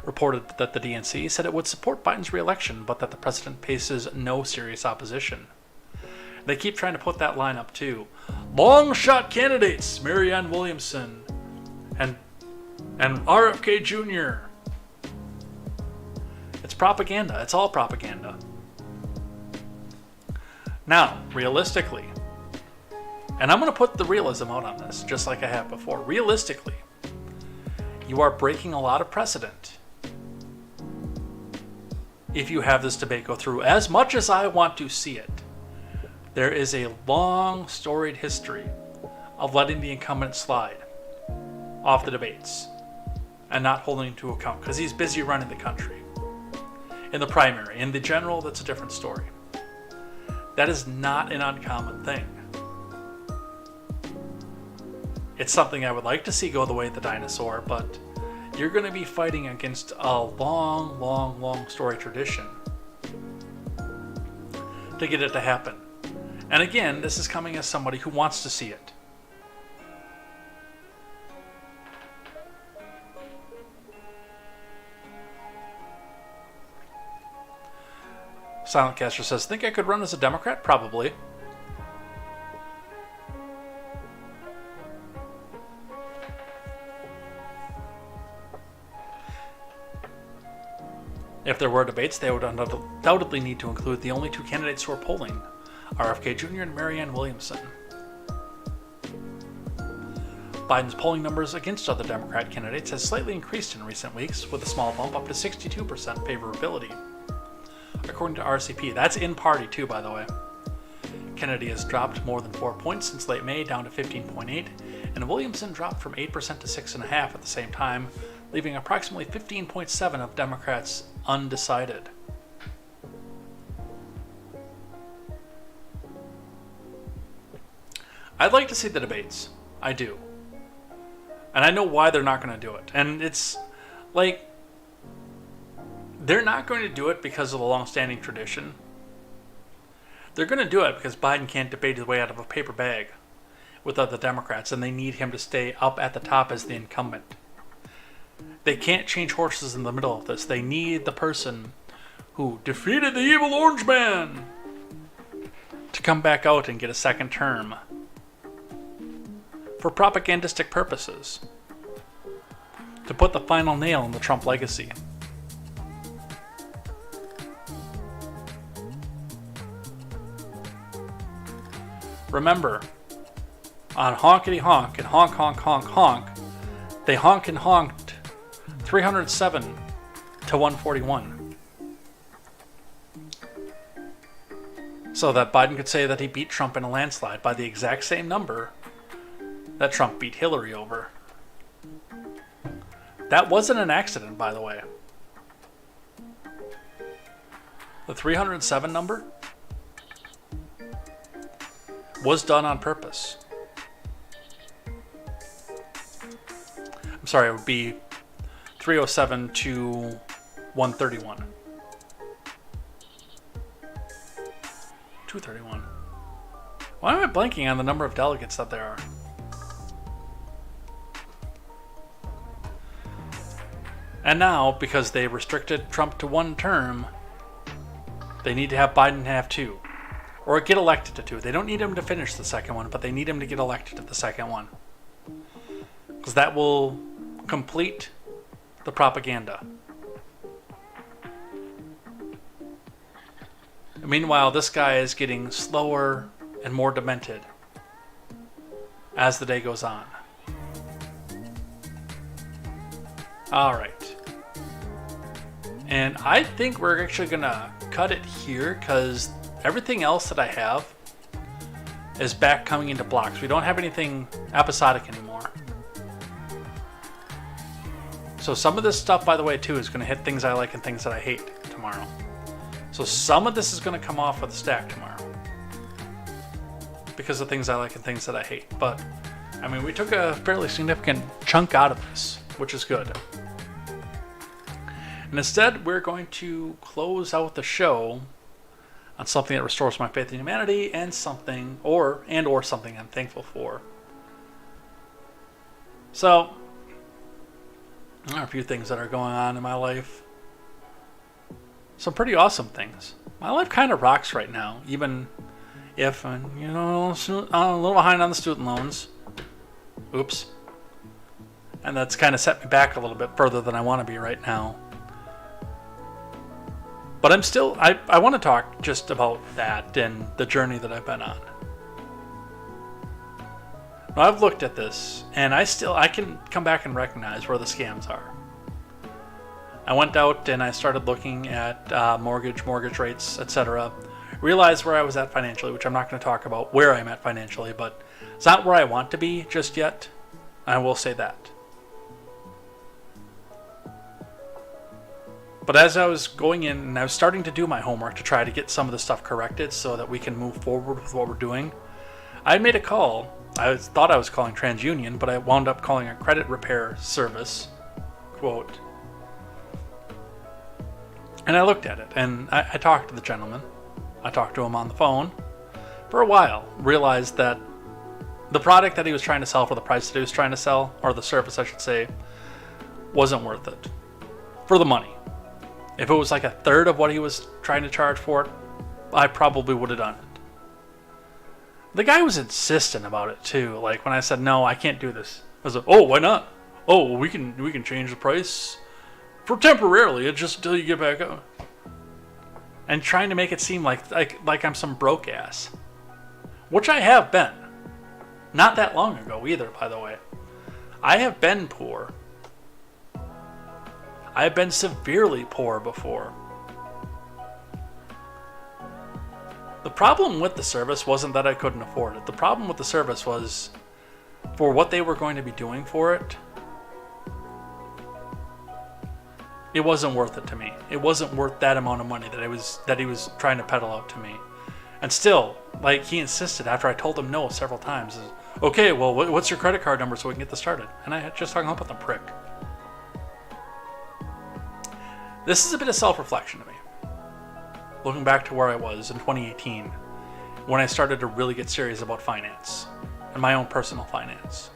reported that the DNC said it would support Biden's re-election, but that the president faces no serious opposition. They keep trying to put that line up too. Long shot candidates, Marianne Williamson and RFK Jr. It's propaganda. It's all propaganda. Now, realistically, and I'm going to put the realism out on this, just like I have before. Realistically, you are breaking a lot of precedent if you have this debate go through. As much as I want to see it, there is a long, storied history of letting the incumbent slide off the debates and not holding him to account because he's busy running the country. In the primary, in the general, that's a different story. That is not an uncommon thing. It's something I would like to see go the way of the dinosaur, but you're going to be fighting against a long, long, long story tradition to get it to happen. And again, this is coming as somebody who wants to see it. Silentcaster says, think I could run as a Democrat? Probably. If there were debates, they would undoubtedly need to include the only 2 candidates who are polling, RFK Jr. and Marianne Williamson. Biden's polling numbers against other Democrat candidates has slightly increased in recent weeks, with a small bump up to 62% favorability. According to RCP, that's in party too, by the way. Kennedy has dropped more than 4 points since late May, down to 15.8, and Williamson dropped from 8% to 6.5% at the same time, leaving approximately 15.7% of Democrats undecided. I'd like to see the debates. I do. And I know why they're not going to do it. And it's like, they're not going to do it because of the long-standing tradition. They're going to do it because Biden can't debate his way out of a paper bag with other Democrats, and they need him to stay up at the top as the incumbent. They can't change horses in the middle of this. They need the person who defeated the evil orange man to come back out and get a second term for propagandistic purposes, to put the final nail in the Trump legacy. Remember, on Honkity Honk and Honk Honk Honk Honk, they honk and honked 307 to 141. So that Biden could say that he beat Trump in a landslide by the exact same number that Trump beat Hillary over. That wasn't an accident, by the way. The 307 number was done on purpose. I'm sorry, it would be 307 to 131. 231. Why am I blanking on the number of delegates that there are? And now, because they restricted Trump to 1 term, they need to have Biden have 2. or get elected to 2. They don't need him to finish the second one, but they need him to get elected to the second one. Because that will complete the propaganda. Meanwhile, this guy is getting slower and more demented as the day goes on. Alright. And I think we're actually going to cut it here because everything else that I have is back coming into blocks. We don't have anything episodic anymore. So some of this stuff, by the way, too, is going to hit things I like and things that I hate tomorrow. So some of this is going to come off of the stack tomorrow because of things I like and things that I hate. But, I mean, we took a fairly significant chunk out of this, which is good. And instead, we're going to close out the show on something that restores my faith in humanity and something, or something I'm thankful for. So, there are a few things that are going on in my life. Some pretty awesome things. My life kind of rocks right now, even if, I'm a little behind on the student loans. Oops. And that's kind of set me back a little bit further than I want to be right now. But I'm still, I want to talk just about that and the journey that I've been on. Now, I've looked at this, and I can come back and recognize where the scams are. I went out and I started looking at mortgage rates, etc. Realized where I was at financially, which I'm not going to talk about where I'm at financially, but it's not where I want to be just yet. I will say that. But as I was going in and I was starting to do my homework to try to get some of the stuff corrected so that we can move forward with what we're doing, I made a call. I thought I was calling TransUnion, but I wound up calling a credit repair service, quote. And I looked at it, and I talked to the gentleman. I talked to him on the phone for a while, realized that the product that he was trying to sell for the price that he was trying to sell, or the service I should say, wasn't worth it for the money. If it was like a third of what he was trying to charge for it, I probably would have done it. The guy was insistent about it too. Like when I said, no, I can't do this. I was like, oh, why not? Oh, we can change the price for temporarily, just until you get back up. And trying to make it seem like I'm some broke ass. Which I have been. Not that long ago either, by the way. I have been poor. I have been severely poor before. The problem with the service wasn't that I couldn't afford it. The problem with the service was for what they were going to be doing for it, it wasn't worth it to me. It wasn't worth that amount of money that he was trying to peddle out to me. And still, like, he insisted after I told him no several times. Okay, well, what's your credit card number so we can get this started? And I just hung up with the prick. This is a bit of self-reflection to me. Looking back to where I was in 2018, when I started to really get serious about finance and my own personal finance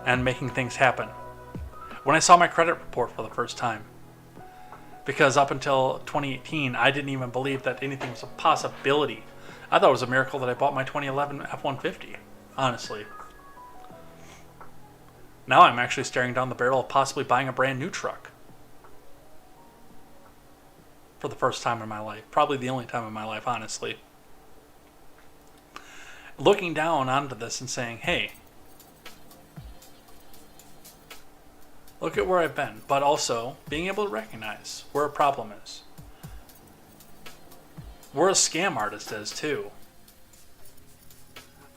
and making things happen. When I saw my credit report for the first time. Because up until 2018, I didn't even believe that anything was a possibility. I thought it was a miracle that I bought my 2011 F-150, honestly. Now I'm actually staring down the barrel of possibly buying a brand new truck. For the first time in my life. Probably the only time in my life, honestly. Looking down onto this and saying, hey, look at where I've been, but also being able to recognize where a problem is. Where a scam artist is, too.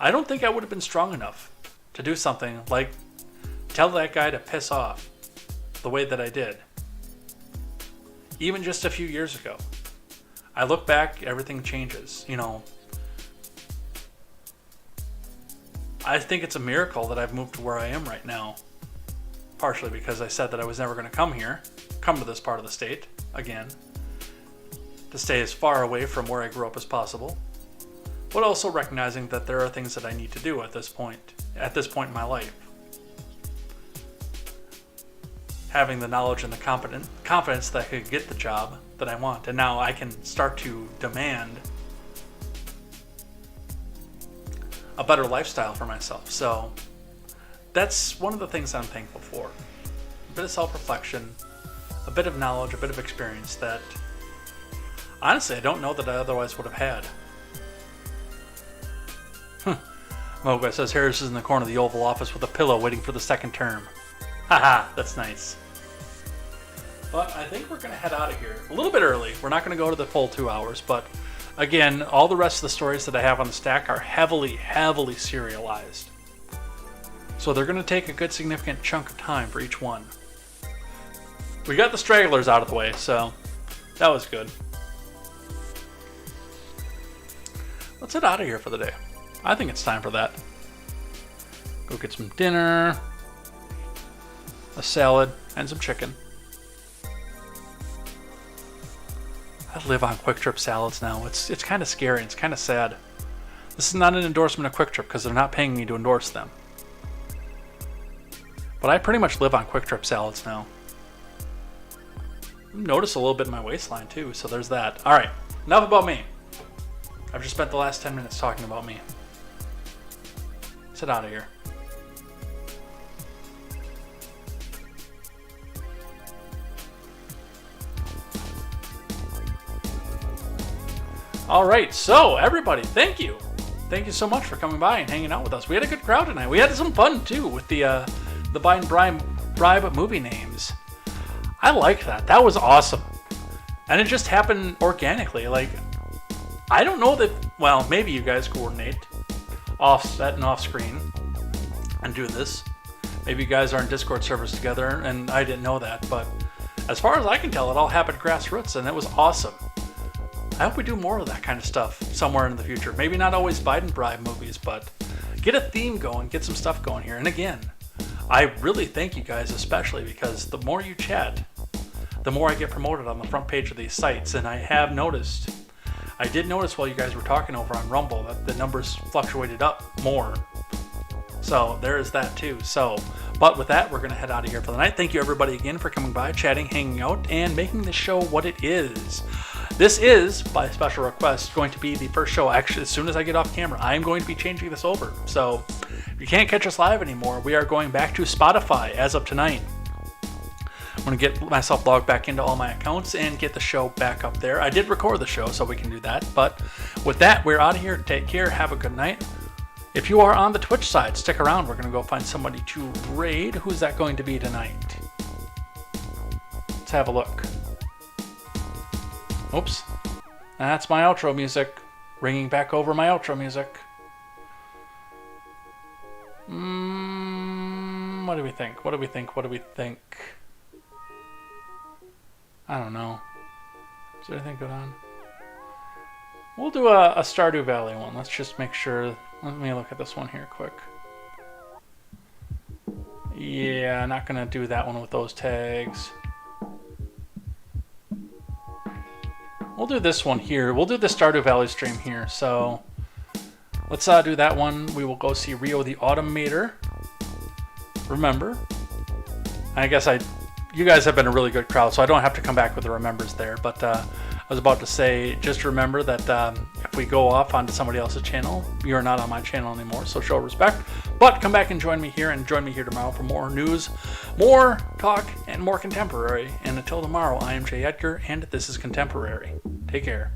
I don't think I would have been strong enough to do something like tell that guy to piss off the way that I did. Even just a few years ago. I look back, everything changes, I think it's a miracle that I've moved to where I am right now. Partially because I said that I was never going to come to this part of the state, again. To stay as far away from where I grew up as possible. But also recognizing that there are things that I need to do at this point in my life. Having the knowledge and the confidence that I could get the job that I want. And now I can start to demand a better lifestyle for myself. So that's one of the things I'm thankful for. A bit of self-reflection, a bit of knowledge, a bit of experience that honestly I don't know that I otherwise would have had. Moga says Harris is in the corner of the Oval Office with a pillow waiting for the second term. Haha, that's nice. But I think we're going to head out of here a little bit early. We're not going to go to the full 2 hours, but again, all the rest of the stories that I have on the stack are heavily, heavily serialized. So they're going to take a good significant chunk of time for each one. We got the stragglers out of the way, so that was good. Let's head out of here for the day. I think it's time for that. Go get some dinner, a salad, and some chicken. I live on Quick Trip salads now. It's kind of scary. It's kind of sad. This is not an endorsement of Quick Trip because they're not paying me to endorse them. But I pretty much live on Quick Trip salads now. Notice a little bit in my waistline too, so there's that. All right, enough about me. I've just spent the last 10 minutes talking about me. Let's get out of here. All right, so everybody, thank you. Thank you so much for coming by and hanging out with us. We had a good crowd tonight. We had some fun too with the buy and bribe movie names. I like that. That was awesome. And it just happened organically. Like, I don't know that, well, maybe you guys coordinate offset and off screen and do this. Maybe you guys are in Discord servers together and I didn't know that, but as far as I can tell, it all happened grassroots and it was awesome. I hope we do more of that kind of stuff somewhere in the future. Maybe not always Biden bribe movies, but get a theme going, get some stuff going here. And again, I really thank you guys, especially because the more you chat, the more I get promoted on the front page of these sites. And I did notice while you guys were talking over on Rumble that the numbers fluctuated up more. So there is that too. But with that, we're going to head out of here for the night. Thank you everybody again for coming by, chatting, hanging out, and making this show what it is. This is, by special request, going to be the first show. Actually, as soon as I get off camera, I'm going to be changing this over. So if you can't catch us live anymore, we are going back to Spotify as of tonight. I'm going to get myself logged back into all my accounts and get the show back up there. I did record the show, so we can do that. But with that, we're out of here. Take care. Have a good night. If you are on the Twitch side, stick around. We're going to go find somebody to raid. Who's that going to be tonight? Let's have a look. Oops. That's my outro music. Ringing back over my outro music. What do we think? What do we think? What do we think? I don't know. Is there anything good on? We'll do a Stardew Valley one. Let's just make sure. Let me look at this one here quick. Yeah, not going to do that one with those tags. We'll do this one here. We'll do the Stardew Valley stream here. So let's do that one. We will go see Rio the Automator. Remember. I guess you guys have been a really good crowd, so I don't have to come back with the remembers there. But I was about to say, just remember that if we go off onto somebody else's channel, you're not on my channel anymore, so show respect. But come back and join me here, tomorrow for more news, more talk, and more contemporary. And until tomorrow, I am Jay Edgar, and this is Contemporary. Take care.